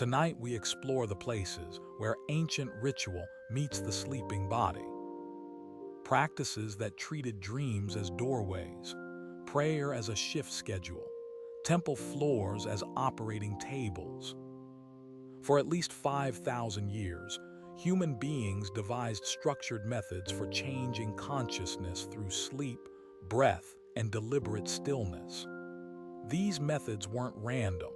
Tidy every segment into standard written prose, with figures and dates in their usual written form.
Tonight we explore the places where ancient ritual meets the sleeping body. Practices that treated dreams as doorways, prayer as a shift schedule, temple floors as operating tables. For at least 5,000 years, human beings devised structured methods for changing consciousness through sleep, breath, and deliberate stillness. These methods weren't random.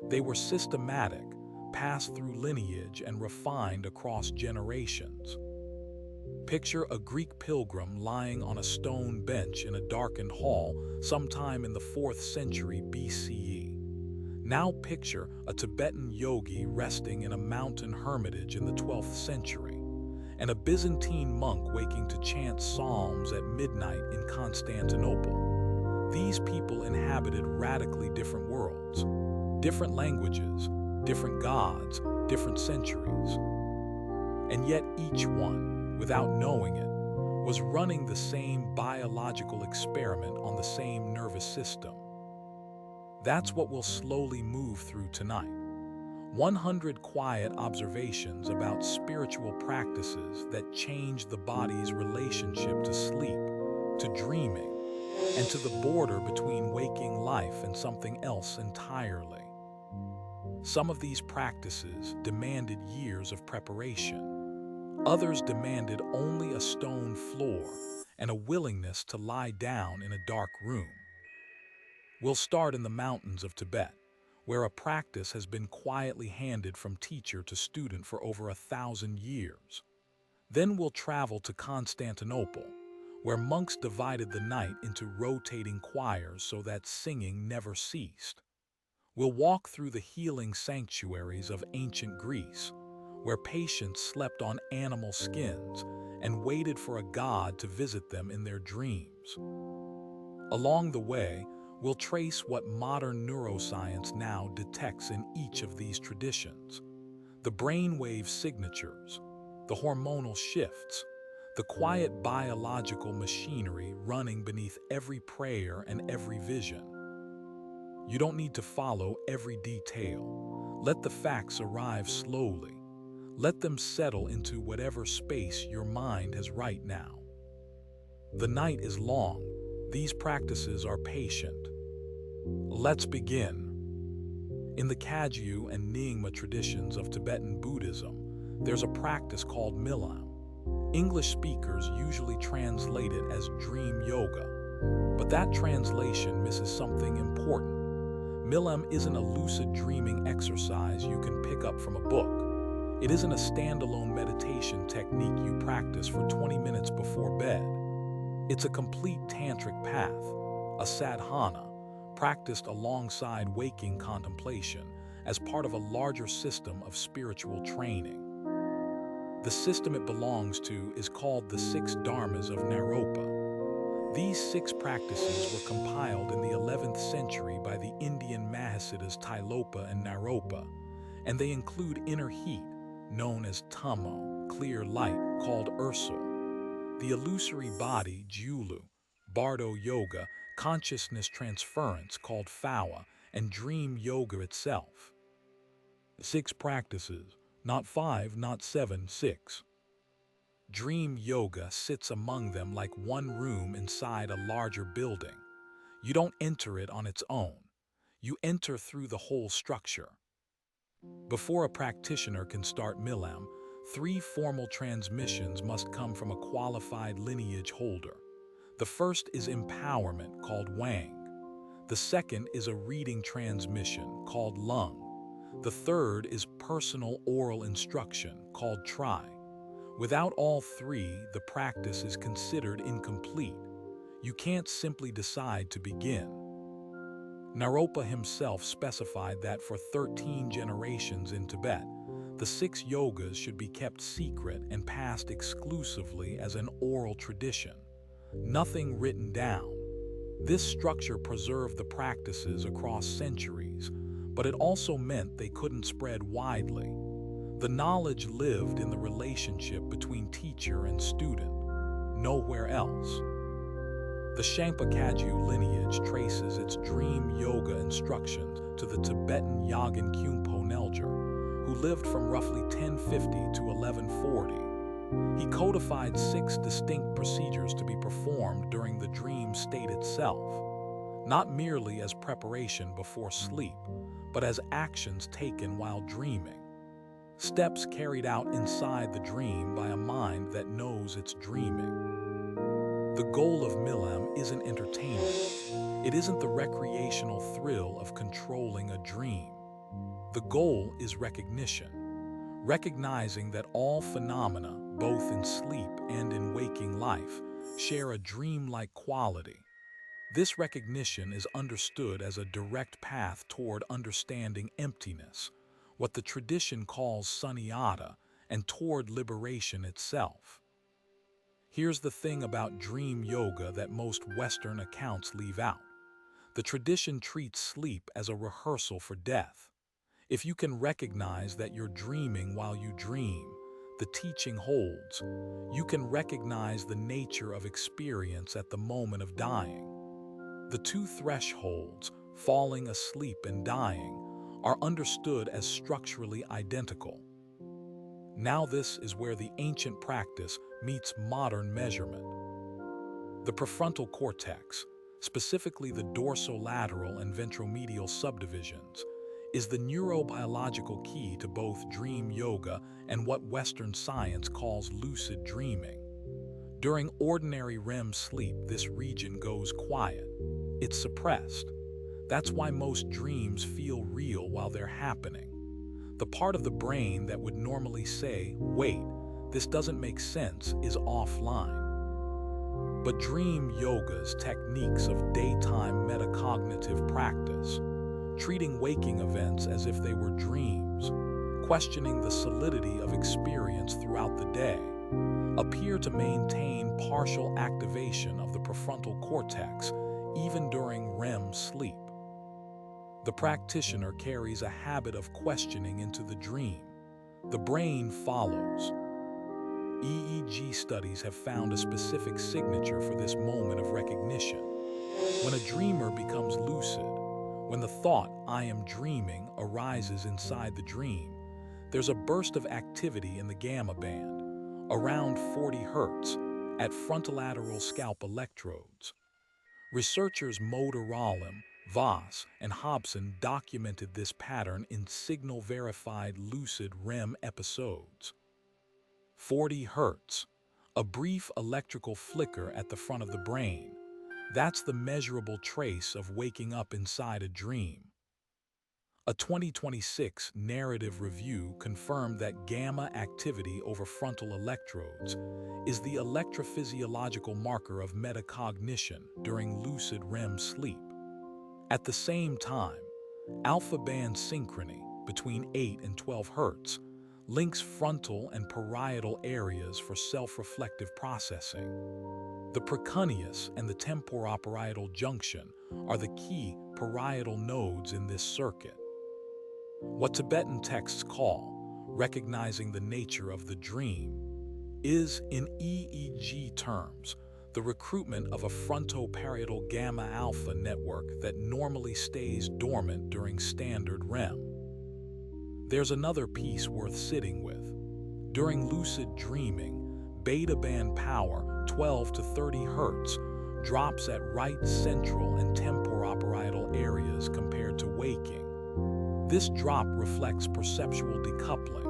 They were systematic, passed through lineage, and refined across generations. Picture a Greek pilgrim lying on a stone bench in a darkened hall sometime in the 4th century BCE. Now picture a Tibetan yogi resting in a mountain hermitage in the 12th century, and a Byzantine monk waking to chant psalms at midnight in Constantinople. These people inhabited radically different worlds, different languages, different gods, different centuries. And yet each one, without knowing it, was running the same biological experiment on the same nervous system. That's what we'll slowly move through tonight. 100 quiet observations about spiritual practices that change the body's relationship to sleep, to dreaming, and to the border between waking life and something else entirely. Some of these practices demanded years of preparation. Others demanded only a stone floor and a willingness to lie down in a dark room. We'll start in the mountains of Tibet, where a practice has been quietly handed from teacher to student for over 1,000 years. Then we'll travel to Constantinople, where monks divided the night into rotating choirs so that singing never ceased. We'll walk through the healing sanctuaries of ancient Greece, where patients slept on animal skins and waited for a god to visit them in their dreams. Along the way, we'll trace what modern neuroscience now detects in each of these traditions: the brainwave signatures, the hormonal shifts, the quiet biological machinery running beneath every prayer and every vision. You don't need to follow every detail. Let the facts arrive slowly. Let them settle into whatever space your mind has right now. The night is long. These practices are patient. Let's begin. In the Kagyu and Nyingma traditions of Tibetan Buddhism, there's a practice called Milam. English speakers usually translate it as dream yoga, but that translation misses something important. Milam isn't a lucid dreaming exercise you can pick up from a book. It isn't a standalone meditation technique you practice for 20 minutes before bed. It's a complete tantric path, a sadhana, practiced alongside waking contemplation as part of a larger system of spiritual training. The system it belongs to is called the Six Dharmas of Naropa. These 6 practices were compiled in the 11th century by the Indian Mahasiddhas Tilopa and Naropa, and they include inner heat, known as tamo, clear light, called ursul, the illusory body, julu, bardo yoga, consciousness transference, called phawa, and dream yoga itself. 6 practices, not 5, not 7, 6. Dream yoga sits among them like one room inside a larger building. You don't enter it on its own. You enter through the whole structure. Before a practitioner can start Milam, 3 formal transmissions must come from a qualified lineage holder. The first is empowerment, called Wang. The second is a reading transmission, called Lung. The third is personal oral instruction, called Tri. Without all 3, the practice is considered incomplete. You can't simply decide to begin. Naropa himself specified that for 13 generations in Tibet, the 6 yogas should be kept secret and passed exclusively as an oral tradition. Nothing written down. This structure preserved the practices across centuries, but it also meant they couldn't spread widely. The knowledge lived in the relationship between teacher and student, nowhere else. The Shampa Kagyu lineage traces its dream yoga instructions to the Tibetan Yagin Kyumpo Nelger, lived from roughly 1050 to 1140. He codified 6 distinct procedures to be performed during the dream state itself, not merely as preparation before sleep, but as actions taken while dreaming. Steps carried out inside the dream by a mind that knows it's dreaming. The goal of Milam isn't entertainment. It isn't the recreational thrill of controlling a dream. The goal is recognition, recognizing that all phenomena, both in sleep and in waking life, share a dreamlike quality. This recognition is understood as a direct path toward understanding emptiness, what the tradition calls sunyata, and toward liberation itself. Here's the thing about dream yoga that most Western accounts leave out. The tradition treats sleep as a rehearsal for death. If you can recognize that you're dreaming while you dream, the teaching holds. You can recognize the nature of experience at the moment of dying. The two thresholds, falling asleep and dying, are understood as structurally identical. Now this is where the ancient practice meets modern measurement. The prefrontal cortex, specifically the dorsolateral and ventromedial subdivisions, is the neurobiological key to both dream yoga and what Western science calls lucid dreaming. During ordinary REM sleep, this region goes quiet. It's suppressed. That's why most dreams feel real while they're happening. The part of the brain that would normally say, "Wait, this doesn't make sense," is offline. But dream yoga's techniques of daytime metacognitive practice, treating waking events as if they were dreams, questioning the solidity of experience throughout the day, appear to maintain partial activation of the prefrontal cortex even during REM sleep. The practitioner carries a habit of questioning into the dream. The brain follows. EEG studies have found a specific signature for this moment of recognition. When a dreamer becomes lucid, when the thought, "I am dreaming," arises inside the dream, there's a burst of activity in the gamma band, around 40 Hz, at frontolateral scalp electrodes. Researchers Motorolem, Voss, and Hobson documented this pattern in signal-verified lucid REM episodes. 40 Hz, a brief electrical flicker at the front of the brain. That's the measurable trace of waking up inside a dream. A 2026 narrative review confirmed that gamma activity over frontal electrodes is the electrophysiological marker of metacognition during lucid REM sleep. At the same time, alpha band synchrony between 8 and 12 Hz links frontal and parietal areas for self-reflective processing. The precuneus and the temporoparietal junction are the key parietal nodes in this circuit. What Tibetan texts call recognizing the nature of the dream is, in EEG terms, the recruitment of a frontoparietal gamma alpha network that normally stays dormant during standard REM. There's another piece worth sitting with. During lucid dreaming, beta band power, 12 to 30 Hz, drops at right central and temporoparietal areas compared to waking. This drop reflects perceptual decoupling.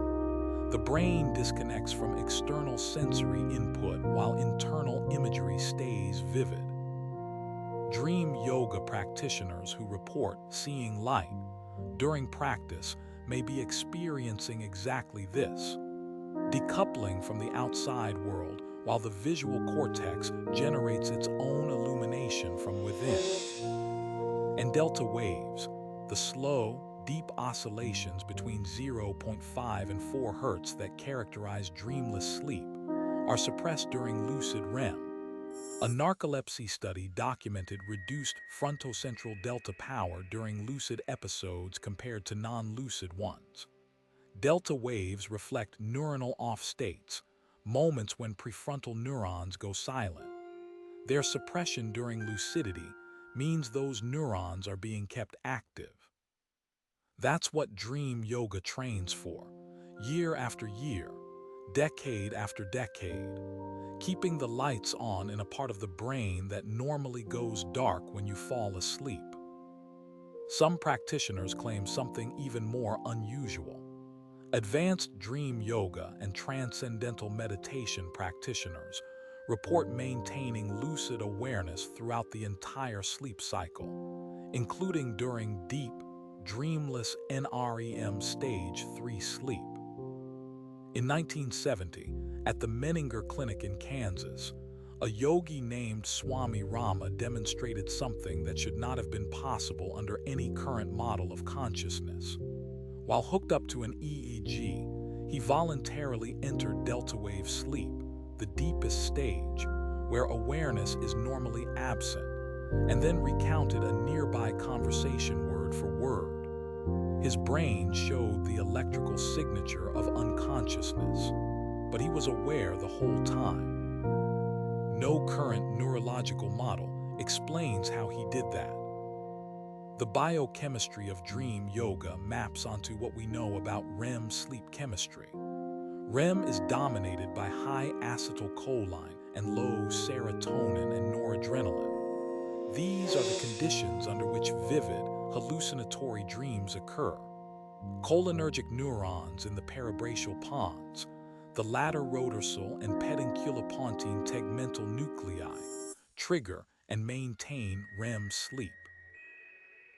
The brain disconnects from external sensory input while internal imagery stays vivid. Dream yoga practitioners who report seeing light during practice may be experiencing exactly this, decoupling from the outside world while the visual cortex generates its own illumination from within. And delta waves, the slow, deep oscillations between 0.5 and 4 Hz that characterize dreamless sleep, are suppressed during lucid REM. A narcolepsy study documented reduced frontocentral delta power during lucid episodes compared to non-lucid ones. Delta waves reflect neuronal off states, moments when prefrontal neurons go silent. Their suppression during lucidity means those neurons are being kept active. That's what dream yoga trains for, year after year, decade after decade, keeping the lights on in a part of the brain that normally goes dark when you fall asleep. Some practitioners claim something even more unusual. Advanced dream yoga and transcendental meditation practitioners report maintaining lucid awareness throughout the entire sleep cycle, including during deep, dreamless NREM stage 3 sleep. In 1970, at the Menninger Clinic in Kansas, a yogi named Swami Rama demonstrated something that should not have been possible under any current model of consciousness. While hooked up to an EEG, he voluntarily entered delta wave sleep, the deepest stage, where awareness is normally absent, and then recounted a nearby conversation word for word. His brain showed the electrical signature of unconsciousness, but he was aware the whole time. No current neurological model explains how he did that. The biochemistry of dream yoga maps onto what we know about REM sleep chemistry. REM is dominated by high acetylcholine and low serotonin and noradrenaline. These are the conditions under which vivid, hallucinatory dreams occur. Cholinergic neurons in the parabrachial pons, the lateral rodorsal and pedunculopontine tegmental nuclei, trigger and maintain REM sleep.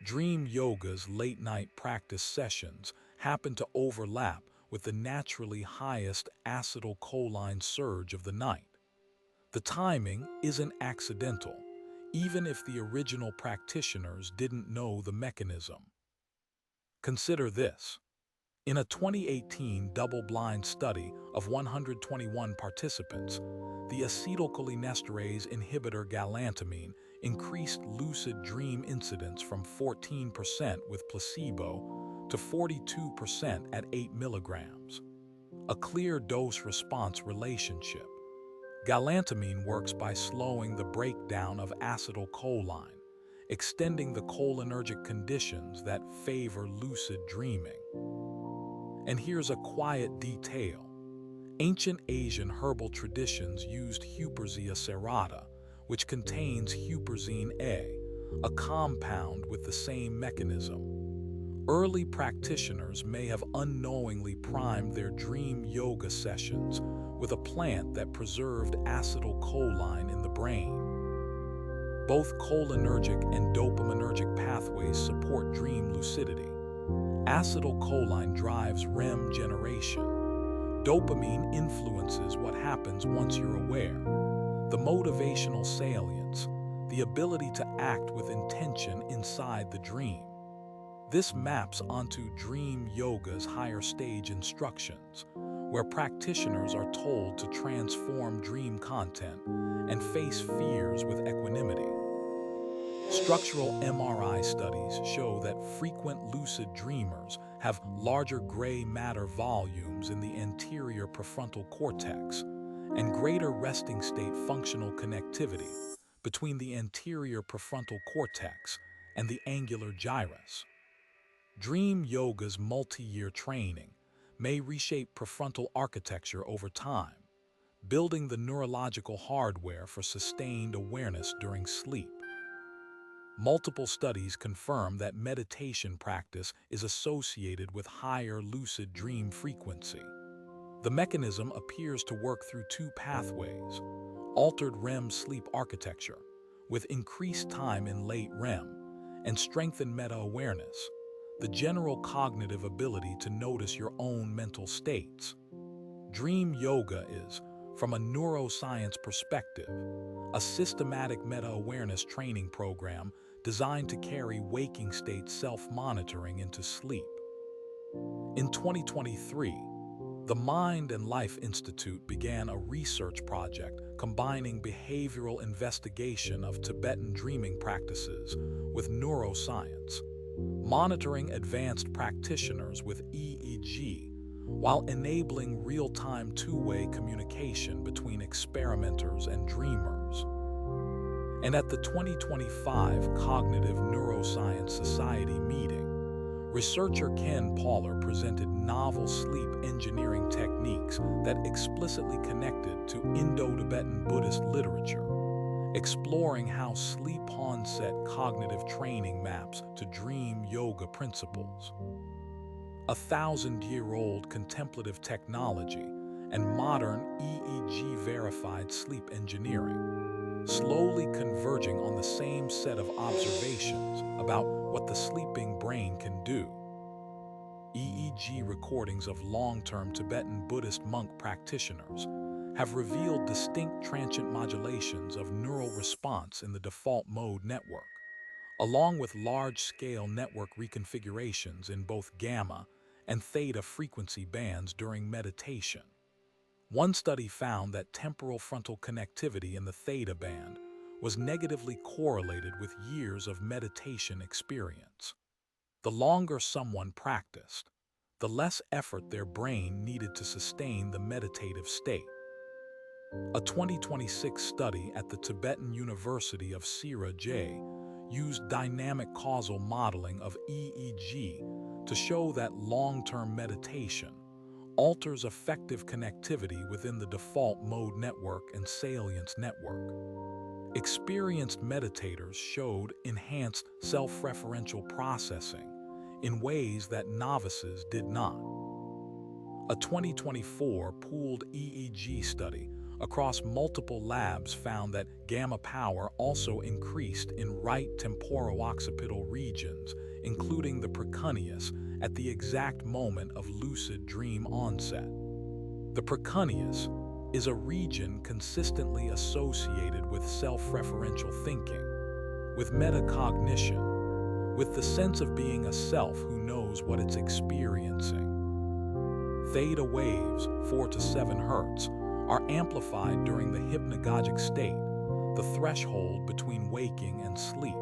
Dream yoga's late-night practice sessions happen to overlap with the naturally highest acetylcholine surge of the night. The timing isn't accidental, even if the original practitioners didn't know the mechanism. Consider this. In a 2018 double-blind study of 121 participants, the acetylcholinesterase inhibitor galantamine increased lucid dream incidence from 14% with placebo to 42% at 8 milligrams. A clear dose-response relationship. Galantamine works by slowing the breakdown of acetylcholine, extending the cholinergic conditions that favor lucid dreaming. And here's a quiet detail. Ancient Asian herbal traditions used Huperzia serrata, which contains huperzine A compound with the same mechanism. Early practitioners may have unknowingly primed their dream yoga sessions with a plant that preserved acetylcholine in the brain. Both cholinergic and dopaminergic pathways support dream lucidity. Acetylcholine drives REM generation. Dopamine influences what happens once you're aware. The motivational salience, the ability to act with intention inside the dream. This maps onto dream yoga's higher stage instructions, where practitioners are told to transform dream content and face fears with equanimity. Structural MRI studies show that frequent lucid dreamers have larger gray matter volumes in the anterior prefrontal cortex and greater resting state functional connectivity between the anterior prefrontal cortex and the angular gyrus. Dream yoga's multi-year training may reshape prefrontal architecture over time, building the neurological hardware for sustained awareness during sleep. Multiple studies confirm that meditation practice is associated with higher lucid dream frequency. The mechanism appears to work through two pathways: altered REM sleep architecture, with increased time in late REM, and strengthened meta-awareness, the general cognitive ability to notice your own mental states. Dream yoga is, from a neuroscience perspective, a systematic meta-awareness training program designed to carry waking state self-monitoring into sleep. In 2023, the Mind and Life Institute began a research project combining behavioral investigation of Tibetan dreaming practices with neuroscience, monitoring advanced practitioners with EEG while enabling real-time two-way communication between experimenters and dreamers. And at the 2025 Cognitive Neuroscience Society meeting, researcher Ken Pauler presented novel sleep engineering techniques that explicitly connected to Indo-Tibetan Buddhist literature, exploring how sleep onset cognitive training maps to dream yoga principles. 1,000-year-old contemplative technology and modern EEG-verified sleep engineering, slowly converging on the same set of observations about what the sleeping brain can do. EEG recordings of long-term Tibetan Buddhist monk practitioners have revealed distinct transient modulations of neural response in the default mode network, along with large-scale network reconfigurations in both gamma and theta frequency bands during meditation. One study found that temporal frontal connectivity in the theta band was negatively correlated with years of meditation experience. The longer someone practiced, the less effort their brain needed to sustain the meditative state. A 2026 study at the Tibetan University of Sira-J used dynamic causal modeling of EEG to show that long-term meditation alters effective connectivity within the default mode network and salience network. Experienced meditators showed enhanced self-referential processing in ways that novices did not. A 2024 pooled EEG study across multiple labs found that gamma power also increased in right temporoccipital regions, including the precuneus, at the exact moment of lucid dream onset. The precuneus is a region consistently associated with self-referential thinking, with metacognition, with the sense of being a self who knows what it's experiencing. Theta waves, 4 to 7 Hz, are amplified during the hypnagogic state, the threshold between waking and sleep.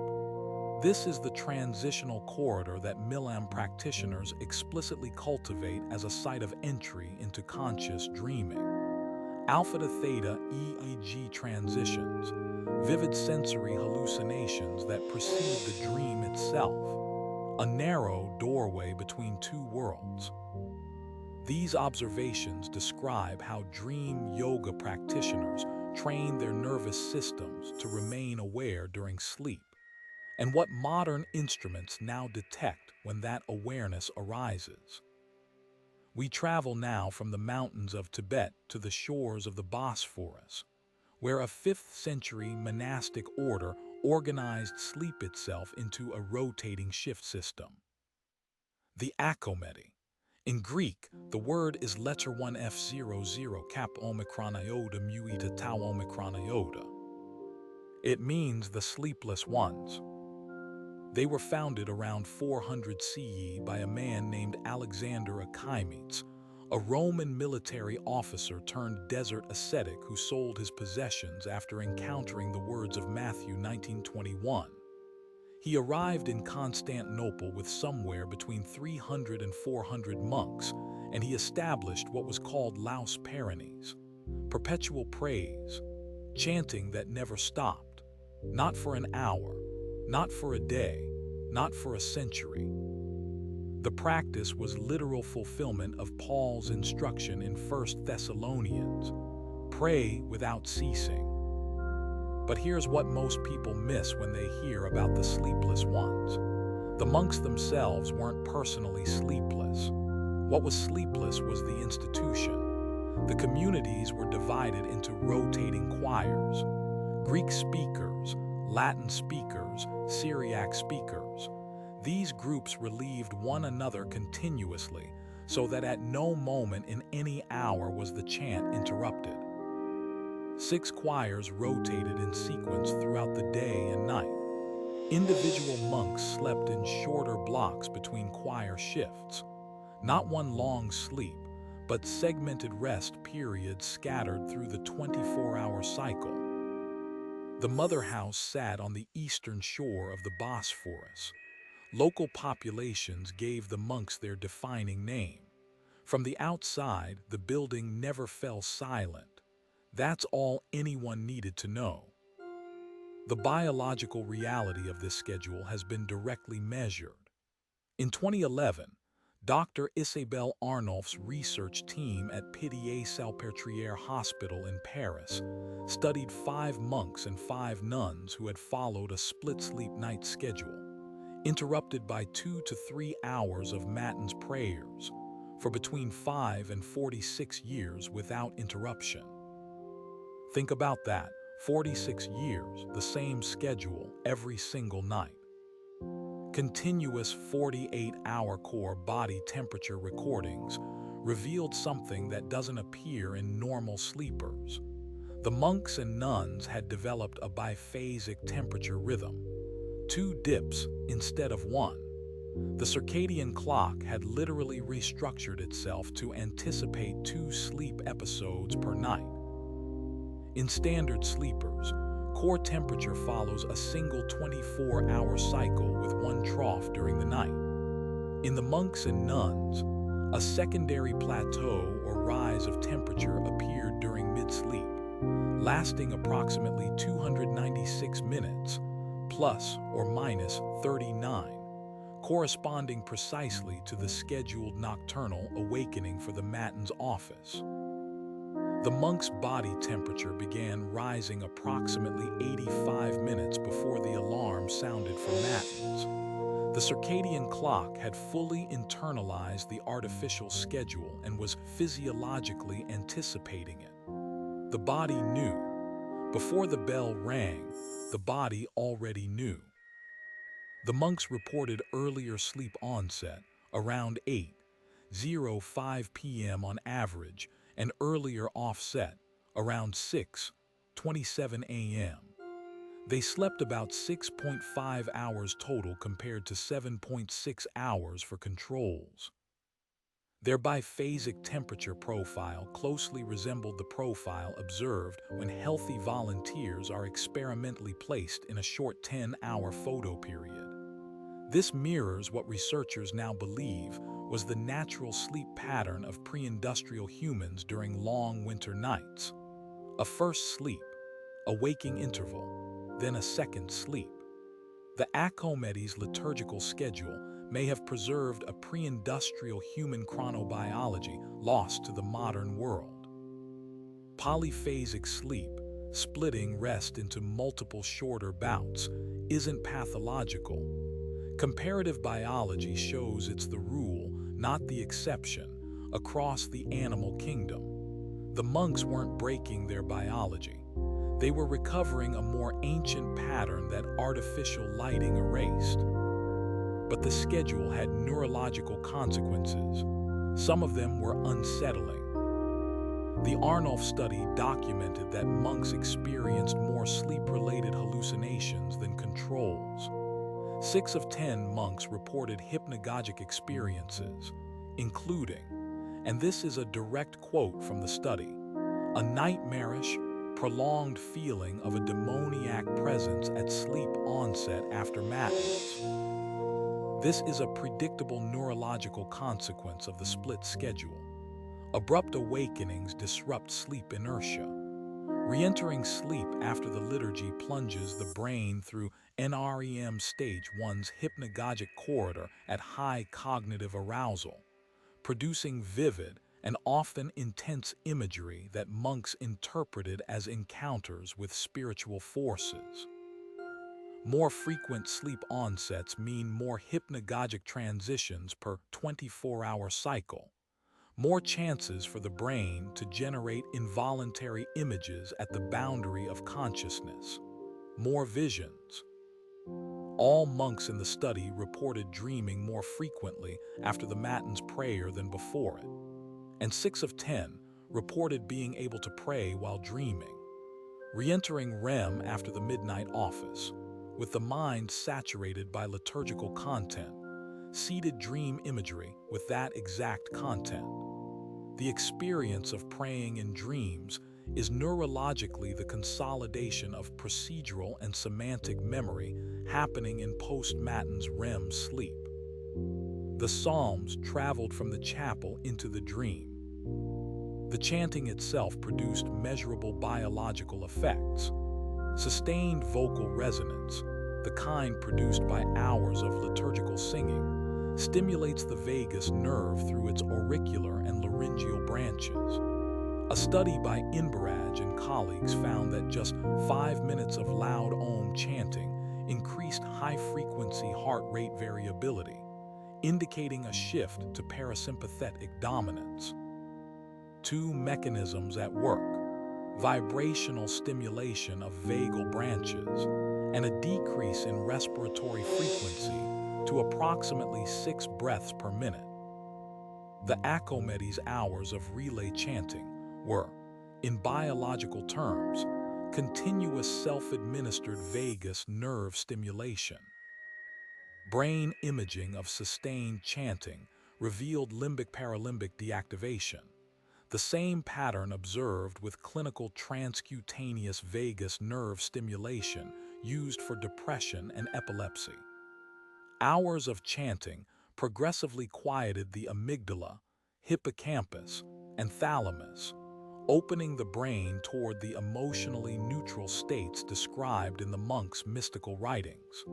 This is the transitional corridor that Milam practitioners explicitly cultivate as a site of entry into conscious dreaming. Alpha to theta EEG transitions, vivid sensory hallucinations that precede the dream itself, a narrow doorway between two worlds. These observations describe how dream yoga practitioners train their nervous systems to remain aware during sleep, and what modern instruments now detect when that awareness arises. We travel now from the mountains of Tibet to the shores of the Bosphorus, where a 5th century monastic order organized sleep itself into a rotating shift system. The Akometi. In Greek, the word is letter 1F00 cap omicron iota mu eta tau omicron iota. It means the sleepless ones. They were founded around 400 CE by a man named Alexander Achaemenes, a Roman military officer turned desert ascetic who sold his possessions after encountering the words of Matthew 19:21. He arrived in Constantinople with somewhere between 300 and 400 monks, and he established what was called Laus Perennis, perpetual praise, chanting that never stopped, not for an hour, not for a day, not for a century. The practice was literal fulfillment of Paul's instruction in 1 Thessalonians, pray without ceasing. But here's what most people miss when they hear about the sleepless ones. The monks themselves weren't personally sleepless. What was sleepless was the institution. The communities were divided into rotating choirs, Greek speakers, Latin speakers, Syriac speakers. These groups relieved one another continuously, so that at no moment in any hour was the chant interrupted. 6 choirs rotated in sequence throughout the day and night. Individual monks slept in shorter blocks between choir shifts. Not one long sleep, but segmented rest periods scattered through the 24-hour cycle. The mother house sat on the eastern shore of the Bosphorus. Local populations gave the monks their defining name. From the outside, the building never fell silent. That's all anyone needed to know. The biological reality of this schedule has been directly measured. In 2011, Dr. Isabelle Arnolf's research team at Pitié-Salpêtrière Hospital in Paris studied 5 monks and 5 nuns who had followed a split-sleep night schedule, interrupted by 2 to 3 hours of matins prayers, for between 5 and 46 years without interruption. Think about that, 46 years, the same schedule every single night. Continuous 48-hour core body temperature recordings revealed something that doesn't appear in normal sleepers. The monks and nuns had developed a biphasic temperature rhythm, 2 dips instead of 1. The circadian clock had literally restructured itself to anticipate 2 sleep episodes per night. In standard sleepers, core temperature follows a single 24-hour cycle with 1 trough during the night. In the monks and nuns, a secondary plateau or rise of temperature appeared during mid-sleep, lasting approximately 296 minutes, plus or minus 39, corresponding precisely to the scheduled nocturnal awakening for the matins office. The monk's body temperature began rising approximately 85 minutes before the alarm sounded for matins. The circadian clock had fully internalized the artificial schedule and was physiologically anticipating it. The body knew. Before the bell rang, the body already knew. The monks reported earlier sleep onset, around 8:05 p.m. on average, and earlier offset, around 6:27 a.m. They slept about 6.5 hours total compared to 7.6 hours for controls. Their biphasic temperature profile closely resembled the profile observed when healthy volunteers are experimentally placed in a short 10-hour photo period. This mirrors what researchers now believe was the natural sleep pattern of pre-industrial humans during long winter nights. A first sleep, a waking interval, then a second sleep. The Archimedes liturgical schedule may have preserved a pre-industrial human chronobiology lost to the modern world. Polyphasic sleep, splitting rest into multiple shorter bouts, isn't pathological. Comparative biology shows it's the rule, not the exception, across the animal kingdom. The monks weren't breaking their biology. They were recovering a more ancient pattern that artificial lighting erased. But the schedule had neurological consequences. Some of them were unsettling. The Arnolf study documented that monks experienced more sleep-related hallucinations than controls. 6 of 10 monks reported hypnagogic experiences, including, and this is a direct quote from the study, a nightmarish, prolonged feeling of a demoniac presence at sleep onset after matins. This is a predictable neurological consequence of the split schedule. Abrupt awakenings disrupt sleep inertia. Re-entering sleep after the liturgy plunges the brain through NREM stage 1's hypnagogic corridor at high cognitive arousal, producing vivid and often intense imagery that monks interpreted as encounters with spiritual forces. More frequent sleep onsets mean more hypnagogic transitions per 24-hour cycle, more chances for the brain to generate involuntary images at the boundary of consciousness, more visions. All monks in the study reported dreaming more frequently after the matins prayer than before it, and 6 of 10 reported being able to pray while dreaming. Re-entering REM after the midnight office, with the mind saturated by liturgical content, seeded dream imagery with that exact content. The experience of praying in dreams is neurologically the consolidation of procedural and semantic memory happening in post-matins REM sleep. The Psalms traveled from the chapel into the dream. The chanting itself produced measurable biological effects. Sustained vocal resonance, the kind produced by hours of liturgical singing, stimulates the vagus nerve through its auricular and laryngeal branches. A study by Inbaraj and colleagues found that just 5 minutes of loud Om chanting increased high-frequency heart rate variability, indicating a shift to parasympathetic dominance. Two mechanisms at work: vibrational stimulation of vagal branches and a decrease in respiratory frequency to approximately 6 breaths per minute. The Acomedes hours of relay chanting were, in biological terms, continuous self-administered vagus nerve stimulation. Brain imaging of sustained chanting revealed limbic-paralimbic deactivation, the same pattern observed with clinical transcutaneous vagus nerve stimulation used for depression and epilepsy. Hours of chanting progressively quieted the amygdala, hippocampus, and thalamus, opening the brain toward the emotionally neutral states described in the monks' mystical writings.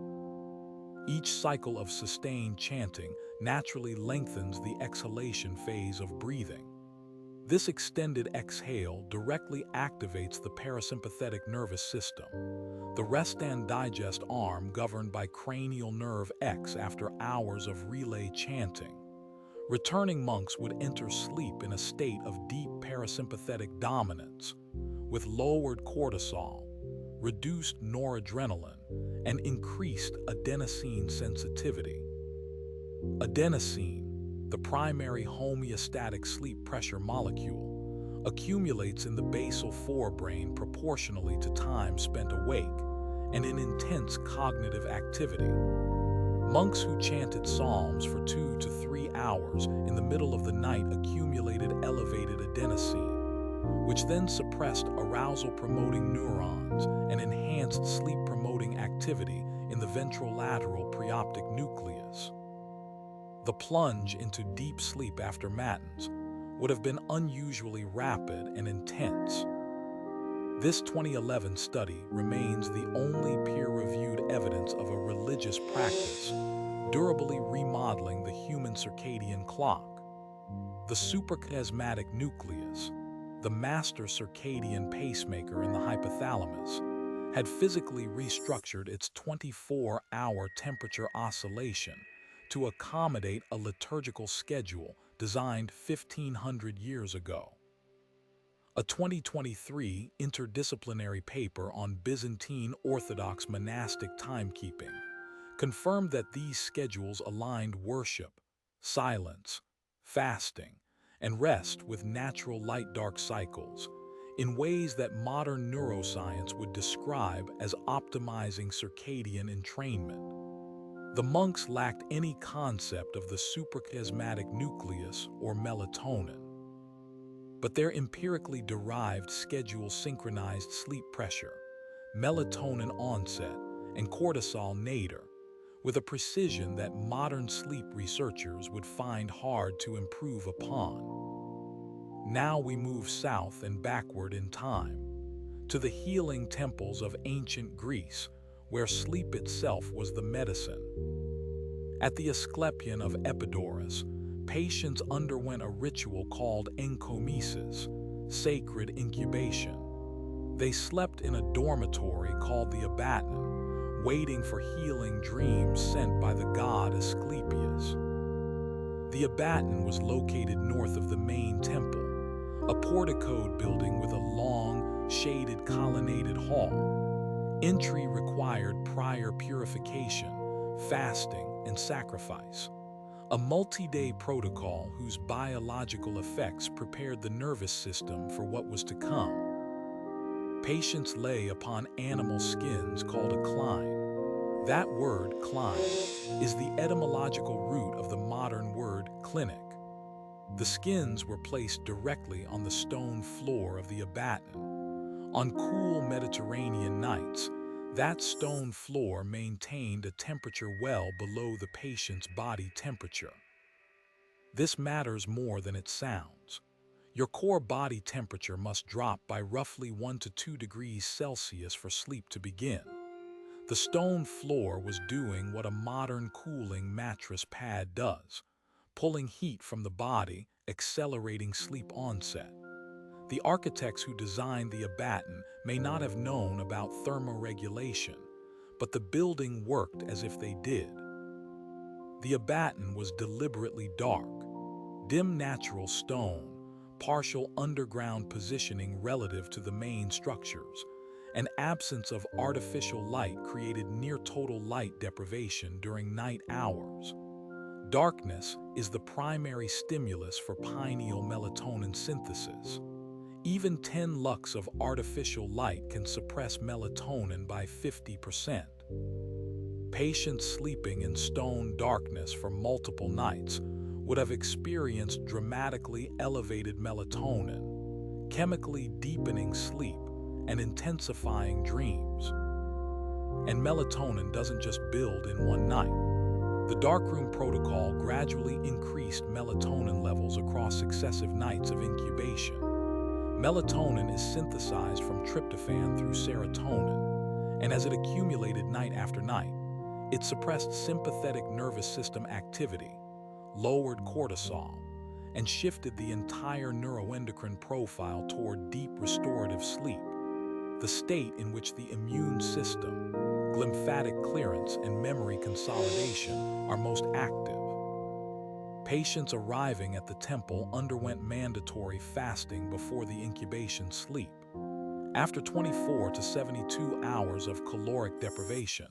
Each cycle of sustained chanting naturally lengthens the exhalation phase of breathing. This extended exhale directly activates the parasympathetic nervous system, the rest and digest arm governed by cranial nerve X. After hours of relay chanting, returning monks would enter sleep in a state of deep parasympathetic dominance, with lowered cortisol, reduced noradrenaline, and increased adenosine sensitivity. Adenosine, the primary homeostatic sleep pressure molecule, accumulates in the basal forebrain proportionally to time spent awake and in intense cognitive activity. Monks who chanted psalms for 2 to 3 hours in the middle of the night accumulated elevated adenosine, which then suppressed arousal-promoting neurons and enhanced sleep-promoting activity in the ventrolateral preoptic nucleus. The plunge into deep sleep after matins would have been unusually rapid and intense. This 2011 study remains the only peer-reviewed evidence of a religious practice durably remodeling the human circadian clock. The suprachiasmatic nucleus, the master circadian pacemaker in the hypothalamus, had physically restructured its 24-hour temperature oscillation to accommodate a liturgical schedule designed 1,500 years ago. A 2023 interdisciplinary paper on Byzantine Orthodox monastic timekeeping confirmed that these schedules aligned worship, silence, fasting, and rest with natural light-dark cycles in ways that modern neuroscience would describe as optimizing circadian entrainment. The monks lacked any concept of the suprachiasmatic nucleus or melatonin, but their empirically derived schedule-synchronized sleep pressure, melatonin onset, and cortisol nadir, with a precision that modern sleep researchers would find hard to improve upon. Now we move south and backward in time, to the healing temples of ancient Greece, where sleep itself was the medicine. At the Asclepion of Epidaurus, patients underwent a ritual called enkomesis, sacred incubation. They slept in a dormitory called the abaton, waiting for healing dreams sent by the god Asclepius. The abaton was located north of the main temple, a porticoed building with a long, shaded colonnaded hall. Entry required prior purification, fasting, and sacrifice, a multi-day protocol whose biological effects prepared the nervous system for what was to come. Patients lay upon animal skins called a cline. That word, cline, is the etymological root of the modern word clinic. The skins were placed directly on the stone floor of the abaton. On cool Mediterranean nights, that stone floor maintained a temperature well below the patient's body temperature. This matters more than it sounds. Your core body temperature must drop by roughly 1 to 2 degrees Celsius for sleep to begin. The stone floor was doing what a modern cooling mattress pad does, pulling heat from the body, accelerating sleep onset. The architects who designed the Abaton may not have known about thermoregulation, but the building worked as if they did. The Abaton was deliberately dark, dim natural stone, partial underground positioning relative to the main structures. An absence of artificial light created near-total light deprivation during night hours. Darkness is the primary stimulus for pineal melatonin synthesis. Even 10 lux of artificial light can suppress melatonin by 50%. Patients sleeping in stone darkness for multiple nights would have experienced dramatically elevated melatonin, chemically deepening sleep and intensifying dreams. And melatonin doesn't just build in one night. The darkroom protocol gradually increased melatonin levels across successive nights of incubation. Melatonin is synthesized from tryptophan through serotonin, and as it accumulated night after night, it suppressed sympathetic nervous system activity, lowered cortisol, and shifted the entire neuroendocrine profile toward deep restorative sleep, the state in which the immune system, lymphatic clearance, and memory consolidation are most active. Patients arriving at the temple underwent mandatory fasting before the incubation sleep. After 24 to 72 hours of caloric deprivation,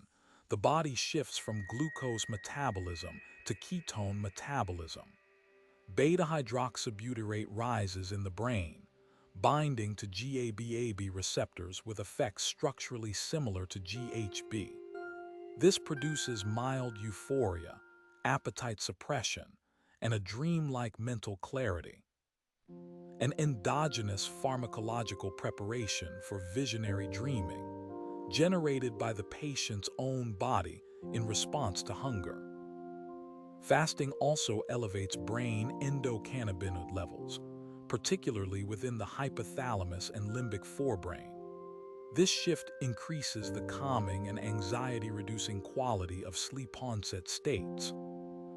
the body shifts from glucose metabolism to ketone metabolism. Beta-hydroxybutyrate rises in the brain, binding to GABAB receptors with effects structurally similar to GHB. This produces mild euphoria, appetite suppression, and a dreamlike mental clarity. An endogenous pharmacological preparation for visionary dreaming, generated by the patient's own body in response to hunger. Fasting also elevates brain endocannabinoid levels, particularly within the hypothalamus and limbic forebrain. This shift increases the calming and anxiety-reducing quality of sleep-onset states.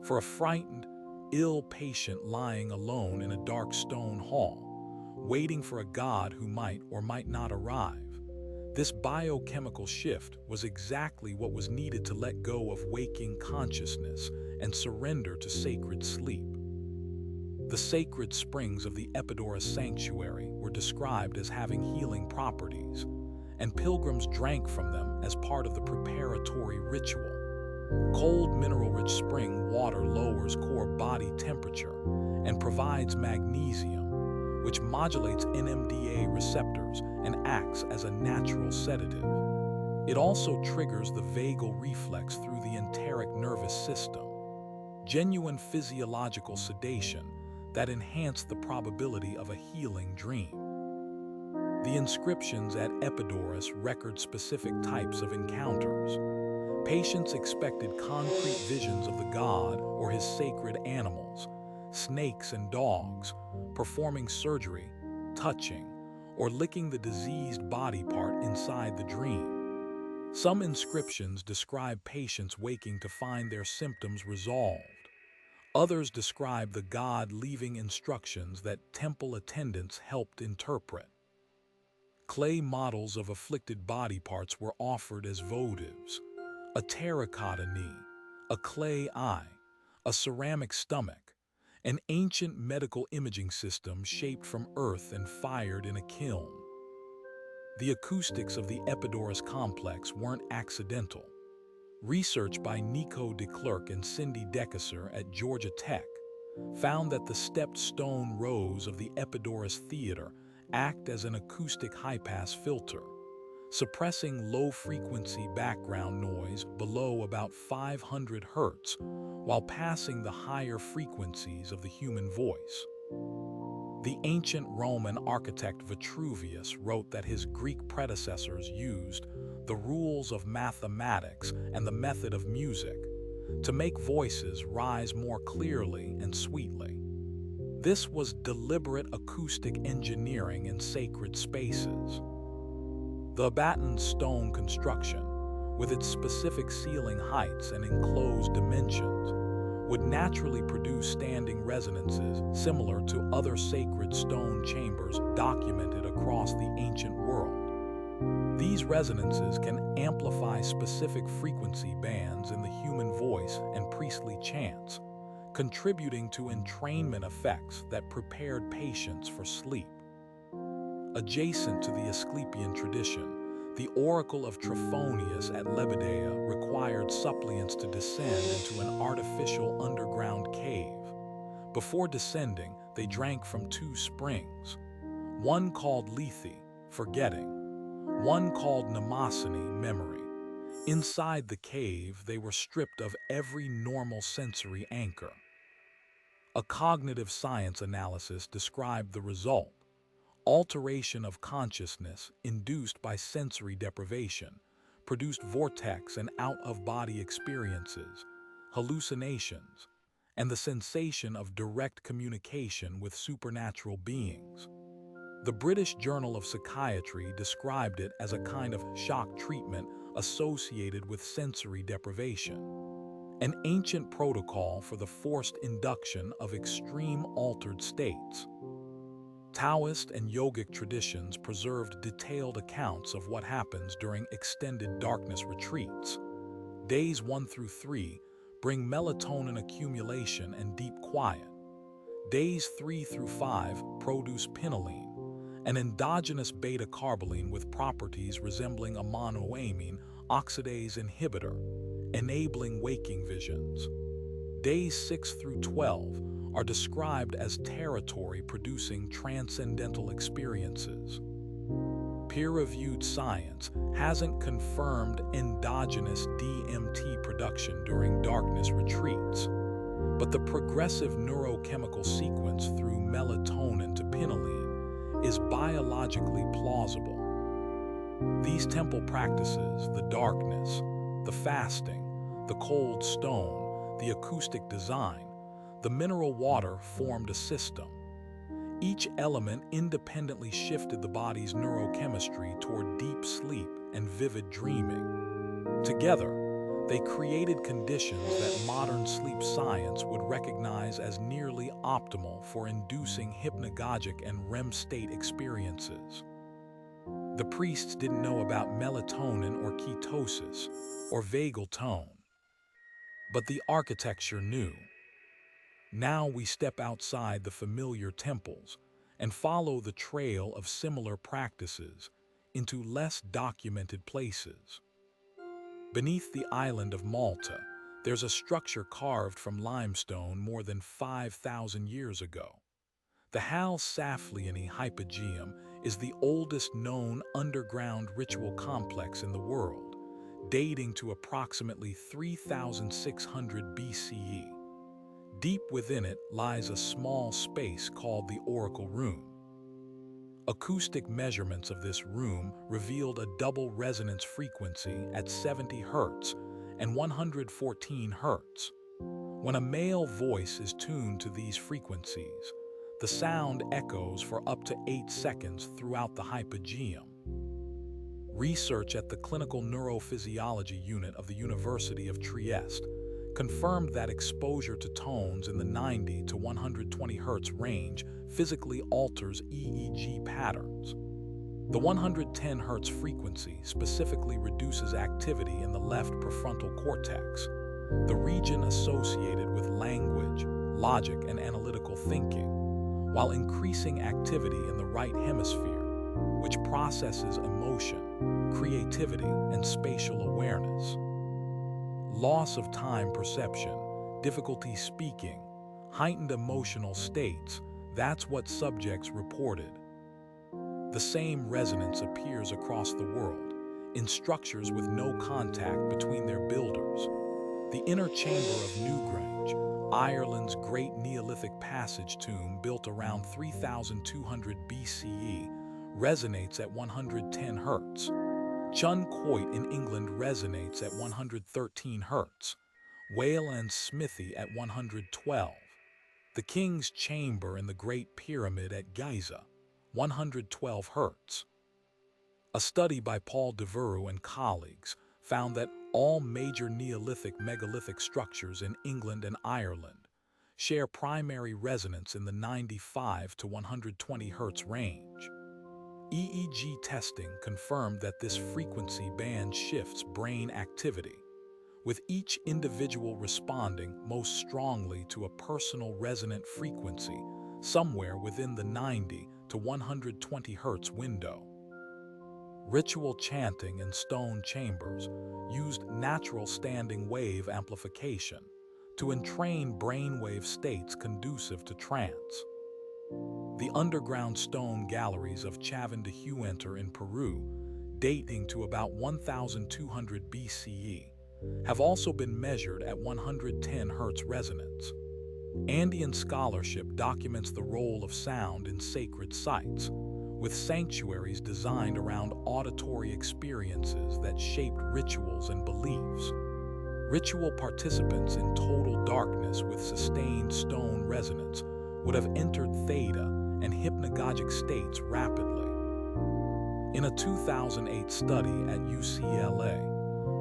For a frightened, ill patient lying alone in a dark stone hall, waiting for a god who might or might not arrive, this biochemical shift was exactly what was needed to let go of waking consciousness and surrender to sacred sleep. The sacred springs of the Epidaurus sanctuary were described as having healing properties, and pilgrims drank from them as part of the preparatory ritual. Cold, mineral-rich spring water lowers core body temperature and provides magnesium, which modulates NMDA receptors and acts as a natural sedative. It also triggers the vagal reflex through the enteric nervous system. Genuine physiological sedation that enhanced the probability of a healing dream. The inscriptions at Epidaurus record specific types of encounters. Patients expected concrete visions of the god or his sacred animals, snakes and dogs, performing surgery, touching, or licking the diseased body part inside the dream. Some inscriptions describe patients waking to find their symptoms resolved. Others describe the god leaving instructions that temple attendants helped interpret. Clay models of afflicted body parts were offered as votives: a terracotta knee, a clay eye, a ceramic stomach, an ancient medical imaging system shaped from earth and fired in a kiln. The acoustics of the Epidaurus complex weren't accidental. Research by Nico de Klerk and Cindy Decusser at Georgia Tech found that the stepped stone rows of the Epidaurus Theater act as an acoustic high-pass filter, suppressing low-frequency background noise below about 500 Hz while passing the higher frequencies of the human voice. The ancient Roman architect Vitruvius wrote that his Greek predecessors used the rules of mathematics and the method of music to make voices rise more clearly and sweetly. This was deliberate acoustic engineering in sacred spaces. The Abaton's stone construction, with its specific ceiling heights and enclosed dimensions, would naturally produce standing resonances similar to other sacred stone chambers documented across the ancient world. These resonances can amplify specific frequency bands in the human voice and priestly chants, contributing to entrainment effects that prepared patients for sleep. Adjacent to the Asclepian tradition, the oracle of Trophonius at Lebedea required suppliants to descend into an artificial underground cave. Before descending, they drank from two springs, one called Lethe, forgetting, one called Mnemosyne, memory. Inside the cave, they were stripped of every normal sensory anchor. A cognitive science analysis described the result: alteration of consciousness induced by sensory deprivation produced vortex and out-of-body experiences, hallucinations, and the sensation of direct communication with supernatural beings. The British Journal of Psychiatry described it as a kind of shock treatment associated with sensory deprivation, an ancient protocol for the forced induction of extreme altered states. Taoist and yogic traditions preserved detailed accounts of what happens during extended darkness retreats. Days 1 through 3 bring melatonin accumulation and deep quiet. Days 3 through 5 produce pinoline, an endogenous beta-carboline with properties resembling a monoamine oxidase inhibitor, enabling waking visions. Days 6 through 12 are described as territory producing transcendental experiences. Peer-reviewed science hasn't confirmed endogenous DMT production during darkness retreats, but the progressive neurochemical sequence through melatonin to pinoline is biologically plausible. These temple practices, the darkness, the fasting, the cold stone, the acoustic design, the mineral water formed a system. Each element independently shifted the body's neurochemistry toward deep sleep and vivid dreaming. Together, they created conditions that modern sleep science would recognize as nearly optimal for inducing hypnagogic and REM state experiences. The priests didn't know about melatonin or ketosis or vagal tone, but the architecture knew. Now we step outside the familiar temples and follow the trail of similar practices into less documented places. Beneath the island of Malta, there's a structure carved from limestone more than 5,000 years ago. The Hal Saflieni Hypogeum is the oldest known underground ritual complex in the world, dating to approximately 3,600 BCE. Deep within it lies a small space called the Oracle Room. Acoustic measurements of this room revealed a double resonance frequency at 70 Hz and 114 Hz. When a male voice is tuned to these frequencies, the sound echoes for up to 8 seconds throughout the hypogeum. Research at the Clinical Neurophysiology Unit of the University of Trieste confirmed that exposure to tones in the 90 to 120 Hz range physically alters EEG patterns. The 110 Hz frequency specifically reduces activity in the left prefrontal cortex, the region associated with language, logic, and analytical thinking, while increasing activity in the right hemisphere, which processes emotion, creativity, and spatial awareness. Loss of time perception, difficulty speaking, heightened emotional states, that's what subjects reported. The same resonance appears across the world, in structures with no contact between their builders. The inner chamber of Newgrange, Ireland's great Neolithic passage tomb built around 3,200 BCE, resonates at 110 Hz. Chun Quoit in England resonates at 113 Hz, Whale and Smithy at 112. The King's Chamber in the Great Pyramid at Giza, 112 Hz. A study by Paul Devereux and colleagues found that all major Neolithic megalithic structures in England and Ireland share primary resonance in the 95 to 120 Hz range. EEG testing confirmed that this frequency band shifts brain activity, with each individual responding most strongly to a personal resonant frequency somewhere within the 90 to 120 Hz window. Ritual chanting in stone chambers used natural standing wave amplification to entrain brainwave states conducive to trance. The underground stone galleries of Chavindahuantar in Peru, dating to about 1200 BCE, have also been measured at 110 Hz resonance. Andean scholarship documents the role of sound in sacred sites, with sanctuaries designed around auditory experiences that shaped rituals and beliefs. Ritual participants in total darkness with sustained stone resonance would have entered theta and hypnagogic states rapidly. In a 2008 study at UCLA,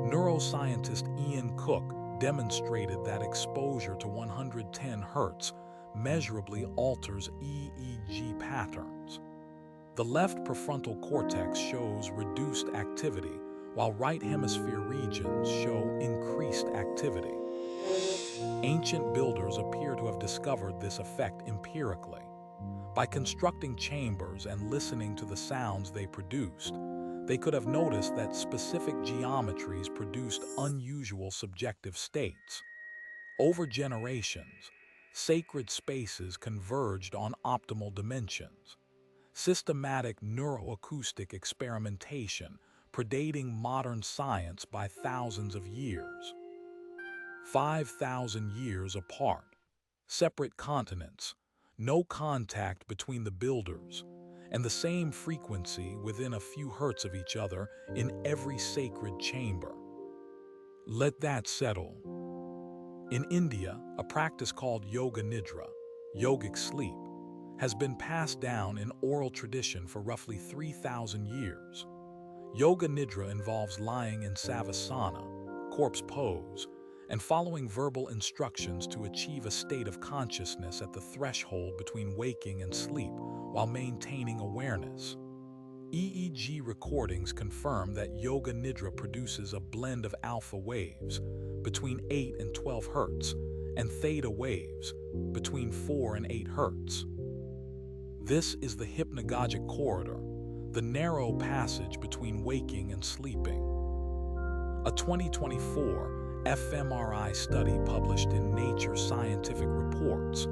neuroscientist Ian Cook demonstrated that exposure to 110 Hz measurably alters EEG patterns. The left prefrontal cortex shows reduced activity, while right hemisphere regions show increased activity. Ancient builders appear to have discovered this effect empirically. By constructing chambers and listening to the sounds they produced, they could have noticed that specific geometries produced unusual subjective states. Over generations, sacred spaces converged on optimal dimensions. Systematic neuroacoustic experimentation predating modern science by thousands of years. 5,000 years apart, separate continents, no contact between the builders, and the same frequency within a few hertz of each other in every sacred chamber. Let that settle. In India, a practice called Yoga Nidra, yogic sleep, has been passed down in oral tradition for roughly 3,000 years. Yoga Nidra involves lying in savasana, corpse pose, and following verbal instructions to achieve a state of consciousness at the threshold between waking and sleep while maintaining awareness. EEG recordings confirm that Yoga Nidra produces a blend of alpha waves between 8 and 12 Hz and theta waves between 4 and 8 Hz. This is the hypnagogic corridor, the narrow passage between waking and sleeping. A 2024 fMRI study published in Nature Scientific Reports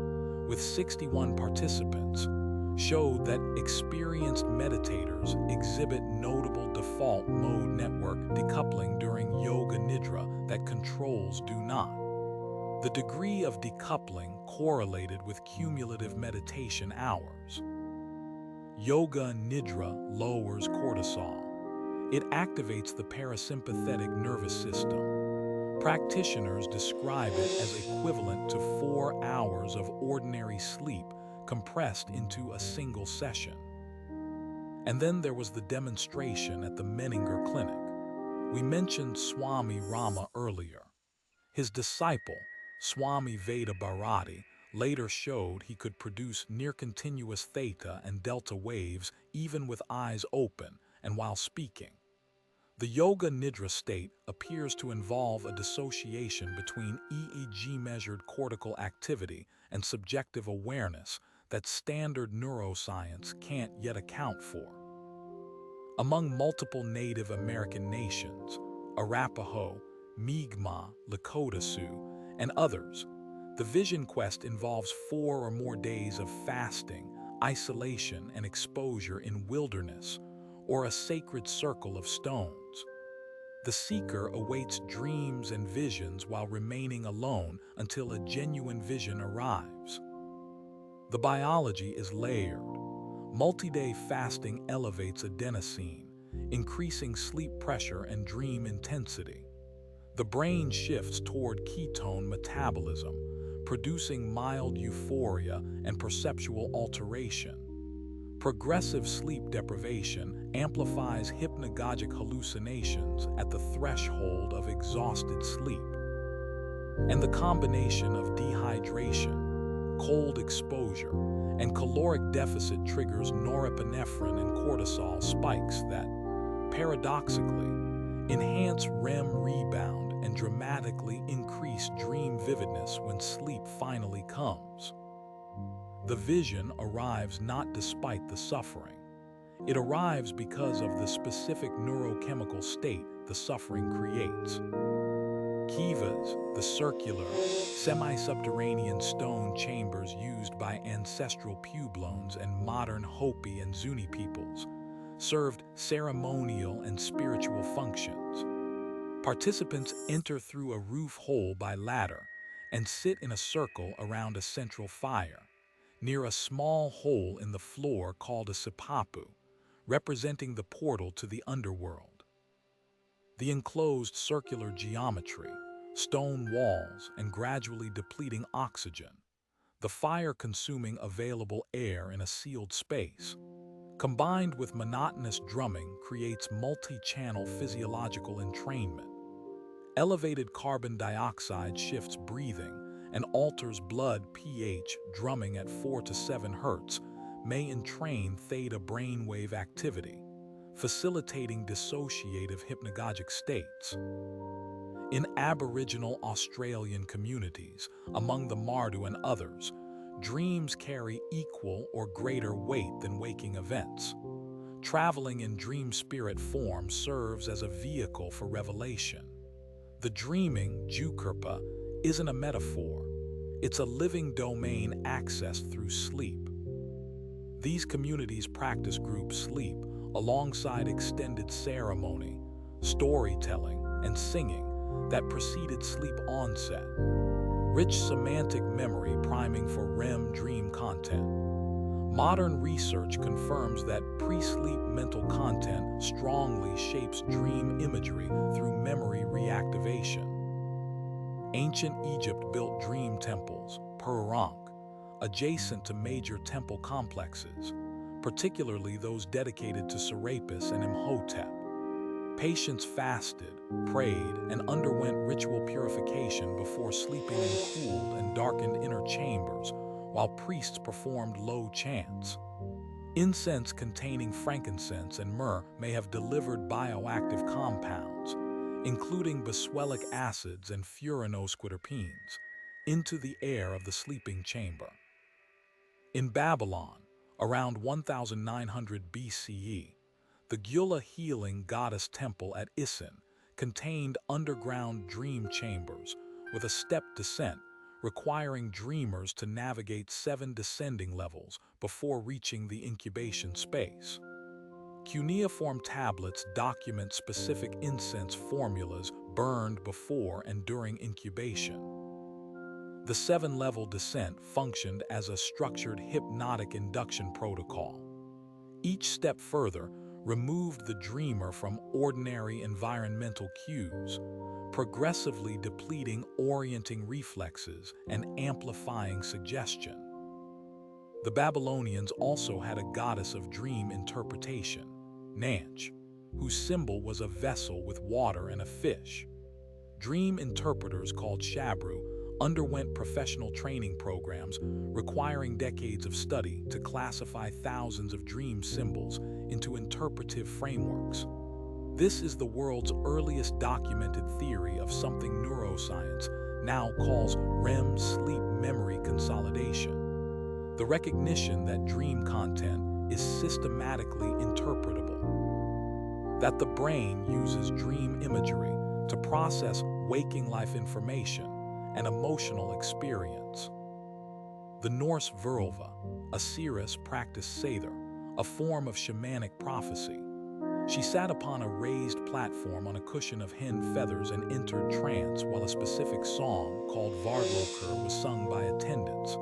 with 61 participants showed that experienced meditators exhibit notable default mode network decoupling during Yoga Nidra that controls do not. The degree of decoupling correlated with cumulative meditation hours. Yoga Nidra lowers cortisol. It activates the parasympathetic nervous system. Practitioners describe it as equivalent to 4 hours of ordinary sleep compressed into a single session. And then there was the demonstration at the Menninger Clinic. We mentioned Swami Rama earlier. His disciple, Swami Veda Bharati, later showed he could produce near-continuous theta and delta waves even with eyes open and while speaking. The Yoga Nidra state appears to involve a dissociation between EEG-measured cortical activity and subjective awareness that standard neuroscience can't yet account for. Among multiple Native American nations, Arapaho, Mi'kmaq, Lakota Sioux, and others, the vision quest involves 4 or more days of fasting, isolation, and exposure in wilderness, or a sacred circle of stones. The seeker awaits dreams and visions while remaining alone until a genuine vision arrives. The biology is layered. Multi-day fasting elevates adenosine, increasing sleep pressure and dream intensity. The brain shifts toward ketone metabolism, producing mild euphoria and perceptual alteration. Progressive sleep deprivation amplifies hypnagogic hallucinations at the threshold of exhausted sleep, and the combination of dehydration, cold exposure, and caloric deficit triggers norepinephrine and cortisol spikes that, paradoxically, enhance REM rebound and dramatically increase dream vividness when sleep finally comes. The vision arrives not despite the suffering. It arrives because of the specific neurochemical state the suffering creates. Kivas, the circular, semi-subterranean stone chambers used by ancestral Pueblones and modern Hopi and Zuni peoples, served ceremonial and spiritual functions. Participants enter through a roof hole by ladder and sit in a circle around a central fire, near a small hole in the floor called a sipapu, representing the portal to the underworld. The enclosed circular geometry, stone walls, and gradually depleting oxygen, the fire consuming available air in a sealed space, combined with monotonous drumming creates multi-channel physiological entrainment. Elevated carbon dioxide shifts breathing and alters blood pH. Drumming at 4 to 7 Hz may entrain theta brainwave activity, facilitating dissociative hypnagogic states. In Aboriginal Australian communities, among the Mardu and others, dreams carry equal or greater weight than waking events. Traveling in dream spirit form serves as a vehicle for revelation. The dreaming, Jukirpa, isn't a metaphor. It's a living domain accessed through sleep. These communities practice group sleep alongside extended ceremony, storytelling, and singing that preceded sleep onset. Rich semantic memory priming for REM dream content. Modern research confirms that pre-sleep mental content strongly shapes dream imagery through memory reactivation. Ancient Egypt built dream temples, Purank, adjacent to major temple complexes, particularly those dedicated to Serapis and Imhotep. Patients fasted, prayed, and underwent ritual purification before sleeping in cooled and darkened inner chambers, while priests performed low chants. Incense containing frankincense and myrrh may have delivered bioactive compounds, including boswellic acids and furinosquiterpenes, into the air of the sleeping chamber. In Babylon, around 1900 BCE, the Gyula healing goddess temple at Isin contained underground dream chambers with a stepped descent, requiring dreamers to navigate 7 descending levels before reaching the incubation space. Cuneiform tablets document specific incense formulas burned before and during incubation. The 7-level descent functioned as a structured hypnotic induction protocol. Each step further removed the dreamer from ordinary environmental cues, progressively depleting orienting reflexes and amplifying suggestion. The Babylonians also had a goddess of dream interpretation, Nanch, whose symbol was a vessel with water and a fish. Dream interpreters called Shabru underwent professional training programs requiring decades of study to classify thousands of dream symbols into interpretive frameworks. This is the world's earliest documented theory of something neuroscience now calls REM sleep memory consolidation. The recognition that dream content is systematically interpretable, that the brain uses dream imagery to process waking life information and emotional experience. The Norse Verlva, a seeress, practiced Sather, a form of shamanic prophecy. She sat upon a raised platform on a cushion of hen feathers and entered trance while a specific song called Vardlokur was sung by attendants.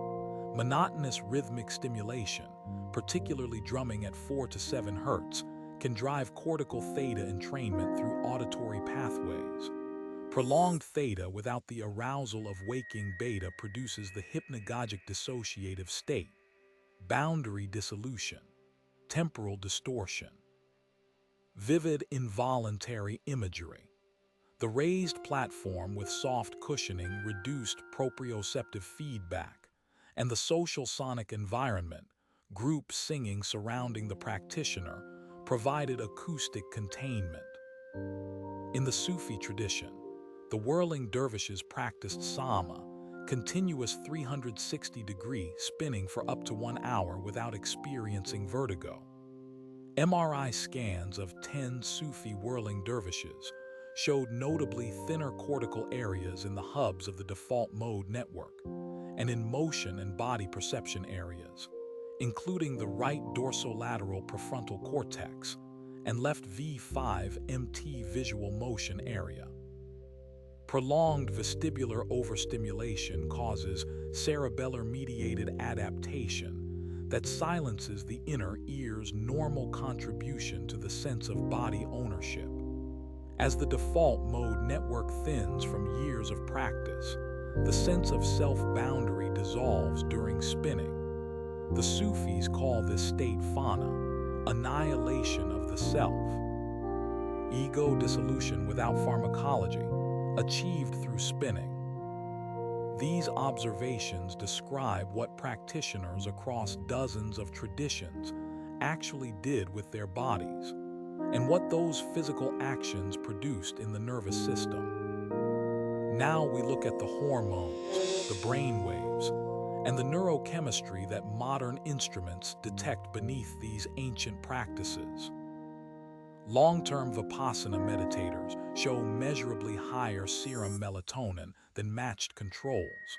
Monotonous rhythmic stimulation, particularly drumming at 4 to 7 Hz, can drive cortical theta entrainment through auditory pathways. Prolonged theta without the arousal of waking beta produces the hypnagogic dissociative state, boundary dissolution. temporal distortion. Vivid involuntary imagery. The raised platform with soft cushioning reduced proprioceptive feedback, and the social sonic environment, group singing surrounding the practitioner, provided acoustic containment. In the Sufi tradition, the whirling dervishes practiced sama, continuous 360-degree spinning for up to 1 hour without experiencing vertigo. MRI scans of 10 Sufi whirling dervishes showed notably thinner cortical areas in the hubs of the default mode network and in motion and body perception areas, including the right dorsolateral prefrontal cortex and left V5-MT visual motion area. Prolonged vestibular overstimulation causes cerebellar-mediated adaptation that silences the inner ear's normal contribution to the sense of body ownership. As the default mode network thins from years of practice, the sense of self-boundary dissolves during spinning. The Sufis call this state fana, annihilation of the self. Ego dissolution without pharmacology, achieved through spinning. These observations describe what practitioners across dozens of traditions actually did with their bodies, and what those physical actions produced in the nervous system. Now we look at the hormones, the brain waves, and the neurochemistry that modern instruments detect beneath these ancient practices. Long-term Vipassana meditators show measurably higher serum melatonin than matched controls.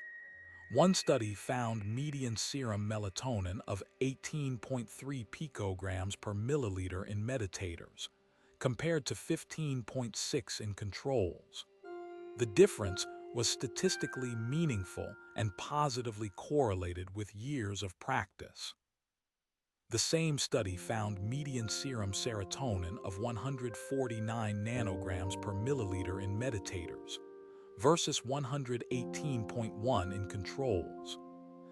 One study found median serum melatonin of 18.3 picograms per milliliter in meditators, compared to 15.6 in controls. The difference was statistically meaningful and positively correlated with years of practice. The same study found median serum serotonin of 149 nanograms per milliliter in meditators versus 118.1 in controls.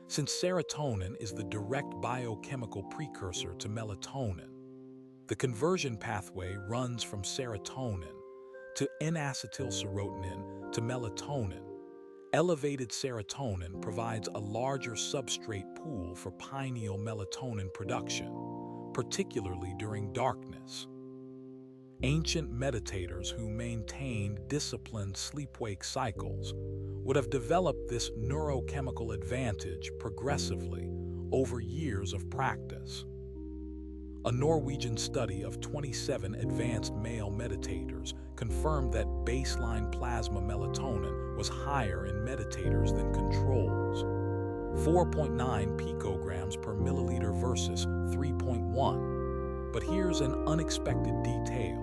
Since serotonin is the direct biochemical precursor to melatonin, the conversion pathway runs from serotonin to N-acetylserotonin to melatonin. Elevated serotonin provides a larger substrate pool for pineal melatonin production, particularly during darkness. Ancient meditators who maintained disciplined sleep-wake cycles would have developed this neurochemical advantage progressively over years of practice. A Norwegian study of 27 advanced male meditators confirmed that baseline plasma melatonin was higher in meditators than controls, 4.9 picograms per milliliter versus 3.1. But here's an unexpected detail.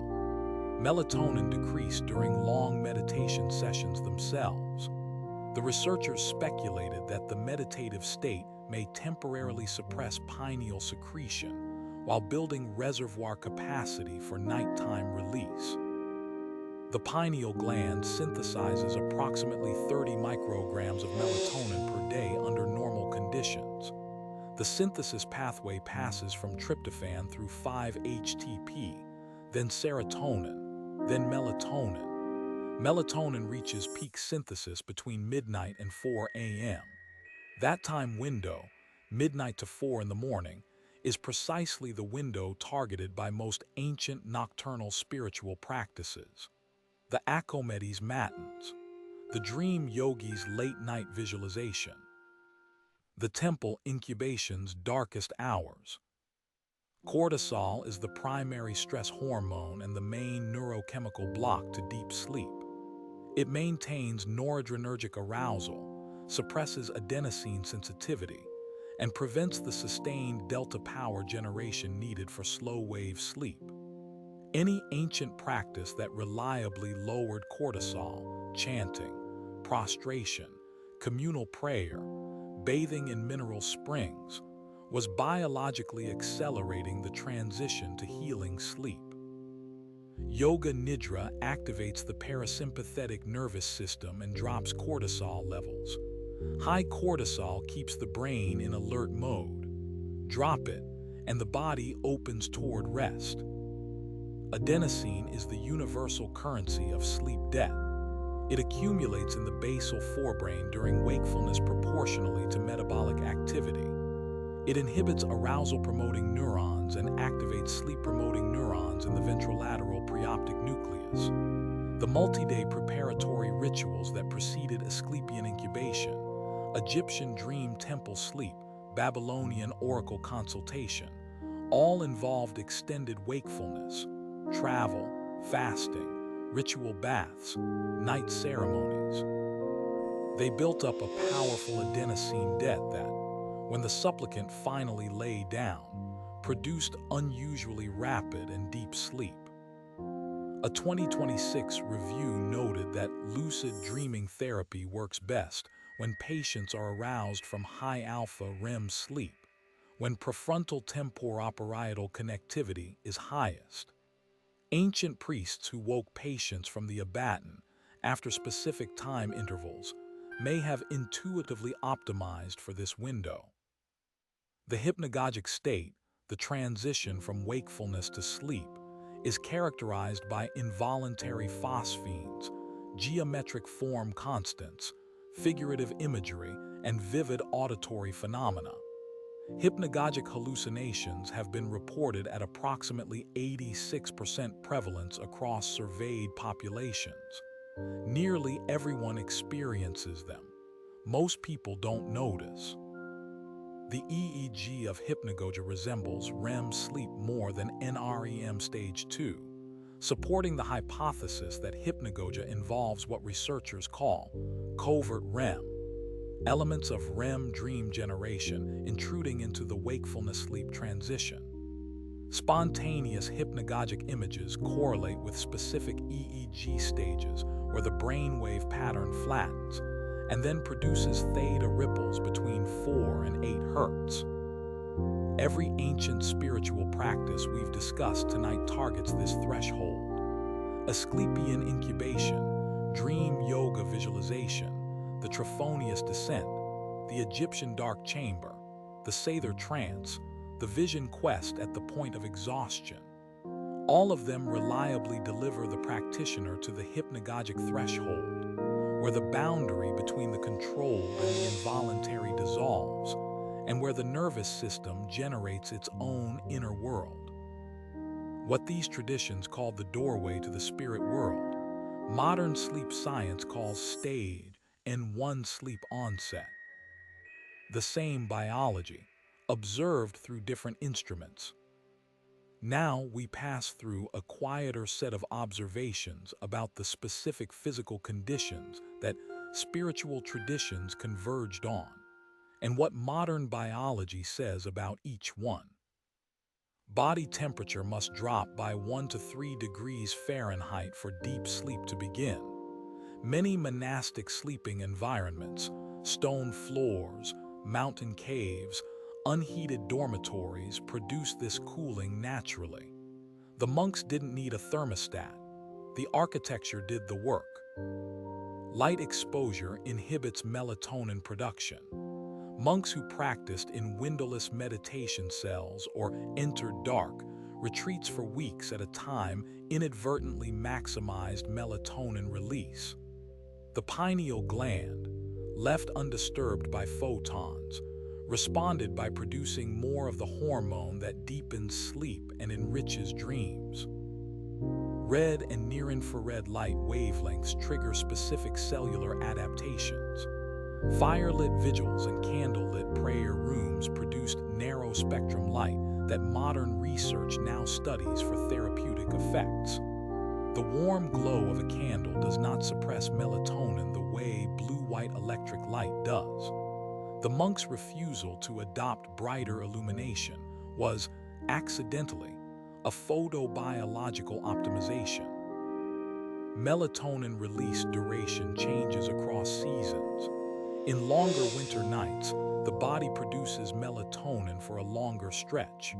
Melatonin decreased during long meditation sessions themselves. The researchers speculated that the meditative state may temporarily suppress pineal secretion while building reservoir capacity for nighttime release. The pineal gland synthesizes approximately 30 micrograms of melatonin per day under normal conditions. The synthesis pathway passes from tryptophan through 5-HTP, then serotonin, then melatonin. Melatonin reaches peak synthesis between midnight and 4 a.m. That time window, midnight to 4 in the morning, is precisely the window targeted by most ancient nocturnal spiritual practices. The Acomedes Matins, the dream yogi's late-night visualization, the temple incubation's darkest hours. Cortisol is the primary stress hormone and the main neurochemical block to deep sleep. It maintains noradrenergic arousal, suppresses adenosine sensitivity, and prevents the sustained delta power generation needed for slow-wave sleep. Any ancient practice that reliably lowered cortisol, chanting, prostration, communal prayer, bathing in mineral springs, was biologically accelerating the transition to healing sleep. Yoga Nidra activates the parasympathetic nervous system and drops cortisol levels. High cortisol keeps the brain in alert mode. Drop it, and the body opens toward rest. Adenosine is the universal currency of sleep debt. It accumulates in the basal forebrain during wakefulness proportionally to metabolic activity. It inhibits arousal-promoting neurons and activates sleep-promoting neurons in the ventrolateral preoptic nucleus. The multi-day preparatory rituals that preceded Asclepian incubation, Egyptian dream temple sleep, Babylonian oracle consultation, all involved extended wakefulness, travel, fasting, ritual baths, night ceremonies. They built up a powerful adenosine debt that, when the supplicant finally lay down, produced unusually rapid and deep sleep. A 2026 review noted that lucid dreaming therapy works best when patients are aroused from high-alpha REM sleep, when prefrontal temporoparietal connectivity is highest. Ancient priests who woke patients from the abaton after specific time intervals may have intuitively optimized for this window. The hypnagogic state, the transition from wakefulness to sleep, is characterized by involuntary phosphenes, geometric form constants, figurative imagery, and vivid auditory phenomena. Hypnagogic hallucinations have been reported at approximately 86% prevalence across surveyed populations. Nearly everyone experiences them. Most people don't notice. The EEG of hypnagogia resembles REM sleep more than NREM stage 2, supporting the hypothesis that hypnagogia involves what researchers call covert REM, elements of REM dream generation intruding into the wakefulness-sleep transition. Spontaneous hypnagogic images correlate with specific EEG stages where the brainwave pattern flattens and then produces theta ripples between 4 and 8 hertz. Every ancient spiritual practice we've discussed tonight targets this threshold. Asclepian incubation, dream yoga visualization, the Trophonius descent, the Egyptian dark chamber, the Sather trance, the vision quest at the point of exhaustion. All of them reliably deliver the practitioner to the hypnagogic threshold, where the boundary between the controlled and the involuntary dissolves, and where the nervous system generates its own inner world. What these traditions call the doorway to the spirit world, modern sleep science calls stage N1 sleep onset. The same biology, observed through different instruments. Now we pass through a quieter set of observations about the specific physical conditions that spiritual traditions converged on, and what modern biology says about each one. Body temperature must drop by 1 to 3 degrees Fahrenheit for deep sleep to begin. Many monastic sleeping environments, stone floors, mountain caves, unheated dormitories produce this cooling naturally. The monks didn't need a thermostat. The architecture did the work. Light exposure inhibits melatonin production. Monks who practiced in windowless meditation cells or entered dark retreats for weeks at a time inadvertently maximized melatonin release. The pineal gland, left undisturbed by photons, responded by producing more of the hormone that deepens sleep and enriches dreams. Red and near-infrared light wavelengths trigger specific cellular adaptations. Firelit vigils and candlelit prayer rooms produced narrow-spectrum light that modern research now studies for therapeutic effects. The warm glow of a candle does not suppress melatonin the way blue-white electric light does. The monks' refusal to adopt brighter illumination was, accidentally, a photobiological optimization. Melatonin release duration changes across seasons. In longer winter nights, the body produces melatonin for a longer stretch.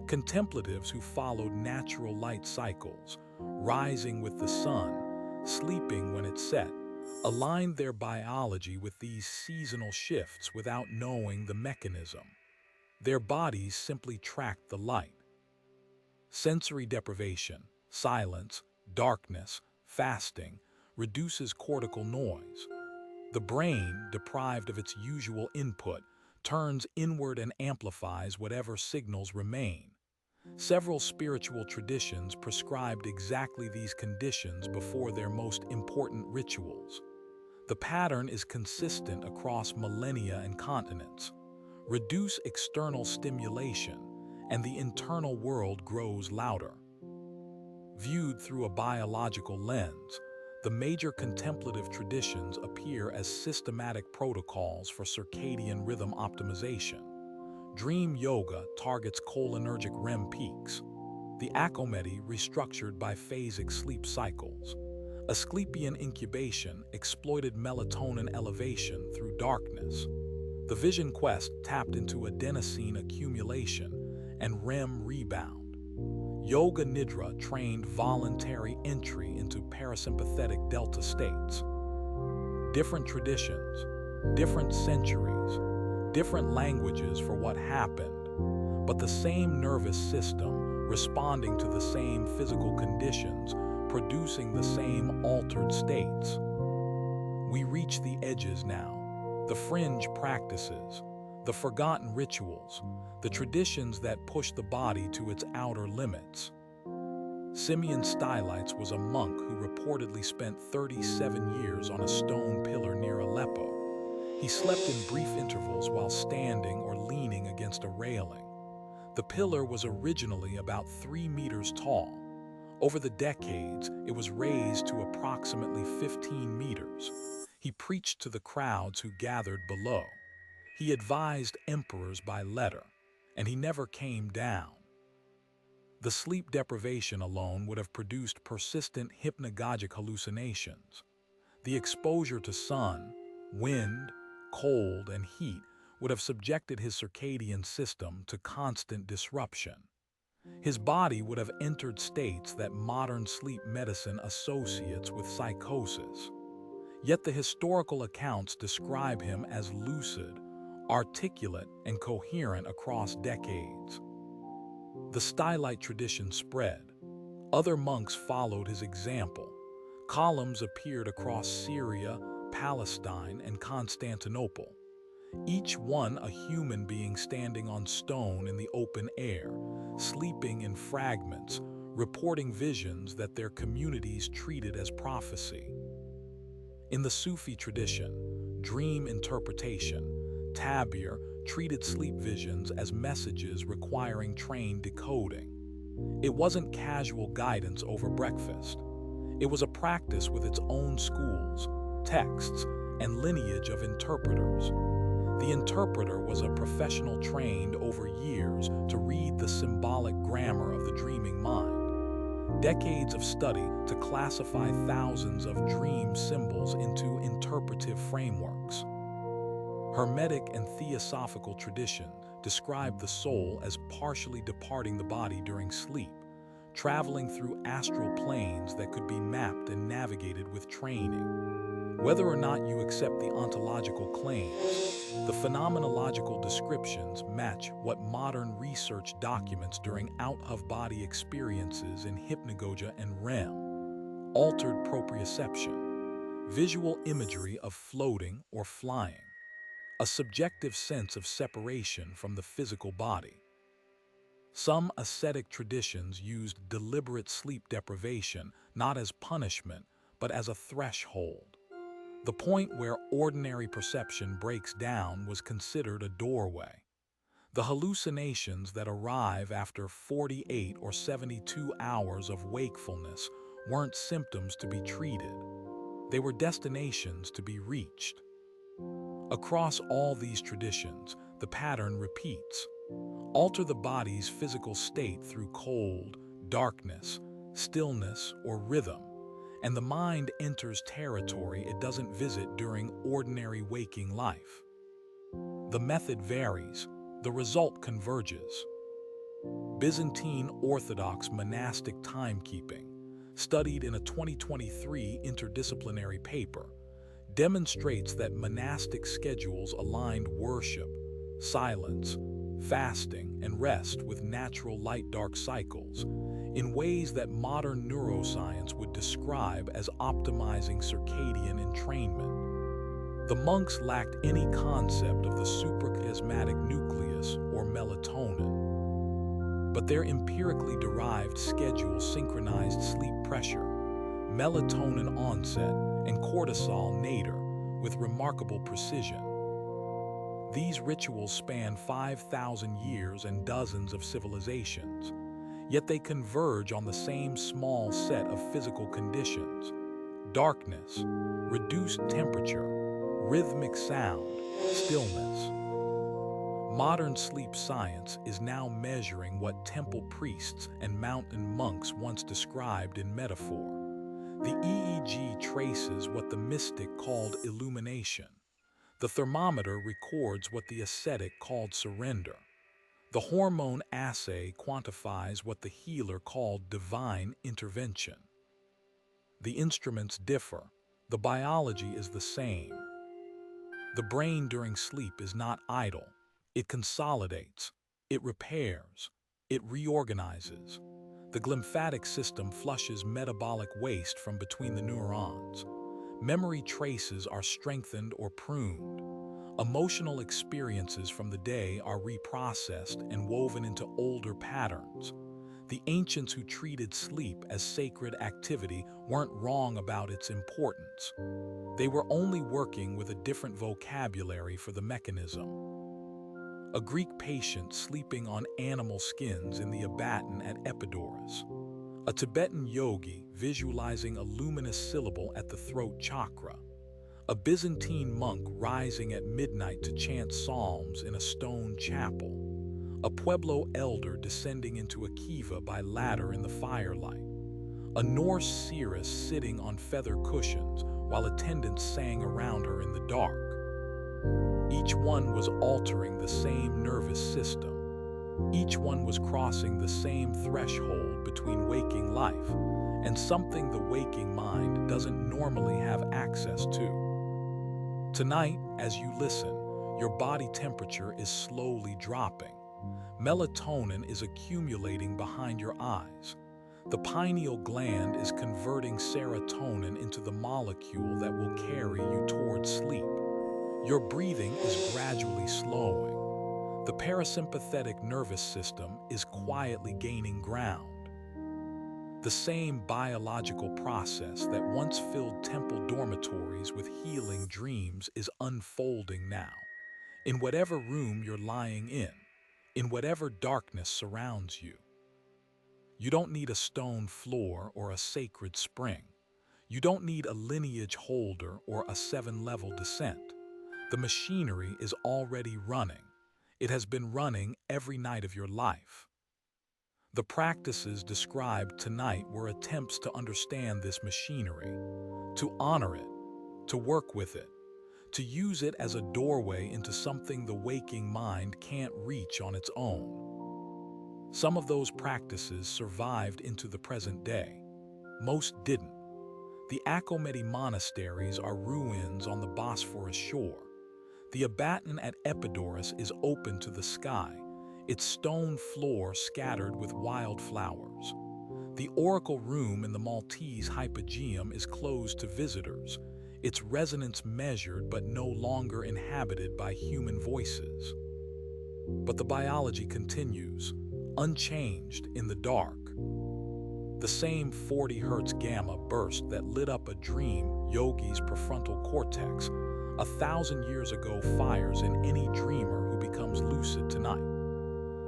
Contemplatives who followed natural light cycles, rising with the sun, sleeping when it set, aligned their biology with these seasonal shifts without knowing the mechanism. Their bodies simply tracked the light. Sensory deprivation, silence, darkness, fasting, reduces cortical noise. The brain, deprived of its usual input, turns inward and amplifies whatever signals remain. Several spiritual traditions prescribed exactly these conditions before their most important rituals. The pattern is consistent across millennia and continents. Reduce external stimulation, and the internal world grows louder. Viewed through a biological lens, the major contemplative traditions appear as systematic protocols for circadian rhythm optimization. Dream yoga targets cholinergic REM peaks. The Akometi restructured by phasic sleep cycles. Asclepian incubation exploited melatonin elevation through darkness. The Vision Quest tapped into adenosine accumulation and REM rebound. Yoga Nidra trained voluntary entry into parasympathetic delta states. Different traditions, different centuries, different languages for what happened, but the same nervous system responding to the same physical conditions, producing the same altered states. We reach the edges now, the fringe practices, the forgotten rituals, the traditions that push the body to its outer limits. Simeon Stylites was a monk who reportedly spent 37 years on a stone pillar near Aleppo. He slept in brief intervals while standing or leaning against a railing. The pillar was originally about 3 meters tall. Over the decades, it was raised to approximately 15 meters. He preached to the crowds who gathered below. He advised emperors by letter, and he never came down. The sleep deprivation alone would have produced persistent hypnagogic hallucinations. The exposure to sun, wind, cold, and heat would have subjected his circadian system to constant disruption. His body would have entered states that modern sleep medicine associates with psychosis. Yet the historical accounts describe him as lucid, articulate, and coherent across decades. The Stylite tradition spread. Other monks followed his example. Columns appeared across Syria, Palestine, and Constantinople. Each one a human being standing on stone in the open air, sleeping in fragments, reporting visions that their communities treated as prophecy. In the Sufi tradition, dream interpretation, Tabir treated sleep visions as messages requiring trained decoding. It wasn't casual guidance over breakfast. It was a practice with its own schools, texts, and lineage of interpreters. The interpreter was a professional trained over years to read the symbolic grammar of the dreaming mind. Decades of study to classify thousands of dream symbols into interpretive frameworks. Hermetic and theosophical tradition described the soul as partially departing the body during sleep, traveling through astral planes that could be mapped and navigated with training. Whether or not you accept the ontological claims, the phenomenological descriptions match what modern research documents during out-of-body experiences in hypnagogia and REM. Altered proprioception, visual imagery of floating or flying, a subjective sense of separation from the physical body. Some ascetic traditions used deliberate sleep deprivation not as punishment, but as a threshold. The point where ordinary perception breaks down was considered a doorway. The hallucinations that arrive after 48 or 72 hours of wakefulness weren't symptoms to be treated. They were destinations to be reached. Across all these traditions, the pattern repeats. Alter the body's physical state through cold, darkness, stillness, or rhythm, and the mind enters territory it doesn't visit during ordinary waking life. The method varies, the result converges. Byzantine Orthodox monastic timekeeping, studied in a 2023 interdisciplinary paper, demonstrates that monastic schedules aligned worship, silence, fasting, and rest with natural light-dark cycles in ways that modern neuroscience would describe as optimizing circadian entrainment. The monks lacked any concept of the suprachiasmatic nucleus or melatonin, but their empirically derived schedule synchronized sleep pressure, melatonin onset, and cortisol nadir with remarkable precision. These rituals span 5,000 years and dozens of civilizations, yet they converge on the same small set of physical conditions: darkness, reduced temperature, rhythmic sound, stillness. Modern sleep science is now measuring what temple priests and mountain monks once described in metaphor. The EEG traces what the mystic called illumination. The thermometer records what the ascetic called surrender. The hormone assay quantifies what the healer called divine intervention. The instruments differ. The biology is the same. The brain during sleep is not idle. It consolidates. It repairs. It reorganizes. The glymphatic system flushes metabolic waste from between the neurons. Memory traces are strengthened or pruned. Emotional experiences from the day are reprocessed and woven into older patterns. The ancients who treated sleep as sacred activity weren't wrong about its importance. They were only working with a different vocabulary for the mechanism. A Greek patient sleeping on animal skins in the abaton at Epidaurus. A Tibetan yogi visualizing a luminous syllable at the throat chakra. A Byzantine monk rising at midnight to chant psalms in a stone chapel. A Pueblo elder descending into a kiva by ladder in the firelight. A Norse seeress sitting on feather cushions while attendants sang around her in the dark. Each one was altering the same nervous system. Each one was crossing the same threshold between waking life and something the waking mind doesn't normally have access to. Tonight, as you listen, your body temperature is slowly dropping. Melatonin is accumulating behind your eyes. The pineal gland is converting serotonin into the molecule that will carry you towards sleep. Your breathing is gradually slowing. The parasympathetic nervous system is quietly gaining ground. The same biological process that once filled temple dormitories with healing dreams is unfolding now. In whatever room you're lying in whatever darkness surrounds you. You don't need a stone floor or a sacred spring. You don't need a lineage holder or a 7-level descent. The machinery is already running. It has been running every night of your life. The practices described tonight were attempts to understand this machinery, to honor it, to work with it, to use it as a doorway into something the waking mind can't reach on its own. Some of those practices survived into the present day. Most didn't. The Akhomedi monasteries are ruins on the Bosphorus shore. The abaton at Epidaurus is open to the sky, its stone floor scattered with wildflowers. The oracle room in the Maltese hypogeum is closed to visitors, its resonance measured but no longer inhabited by human voices. But the biology continues, unchanged in the dark. The same 40 Hz gamma burst that lit up a dream yogi's prefrontal cortex 1,000 years ago fires in any dreamer who becomes lucid tonight.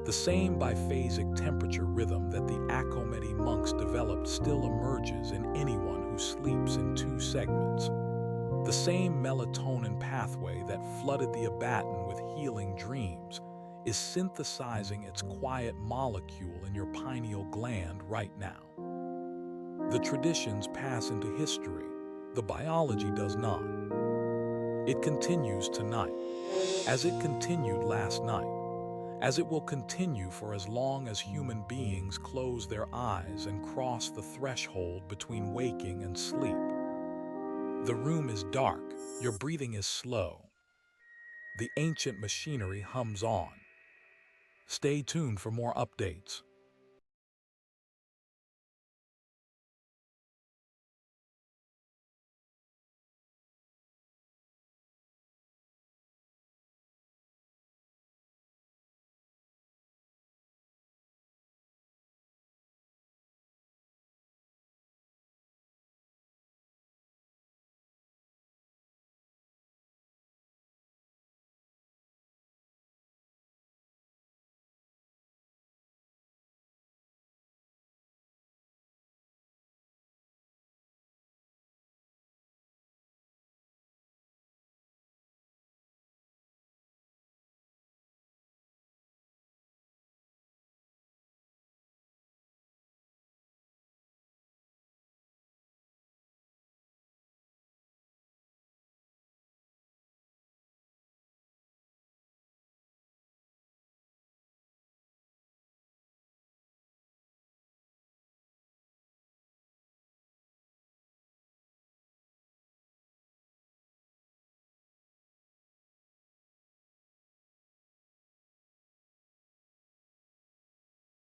The same biphasic temperature rhythm that the Akhomedi monks developed still emerges in anyone who sleeps in 2 segments. The same melatonin pathway that flooded the abaton with healing dreams is synthesizing its quiet molecule in your pineal gland right now. The traditions pass into history. The biology does not. It continues tonight, as it continued last night, as it will continue for as long as human beings close their eyes and cross the threshold between waking and sleep. The room is dark, your breathing is slow. The ancient machinery hums on. Stay tuned for more updates.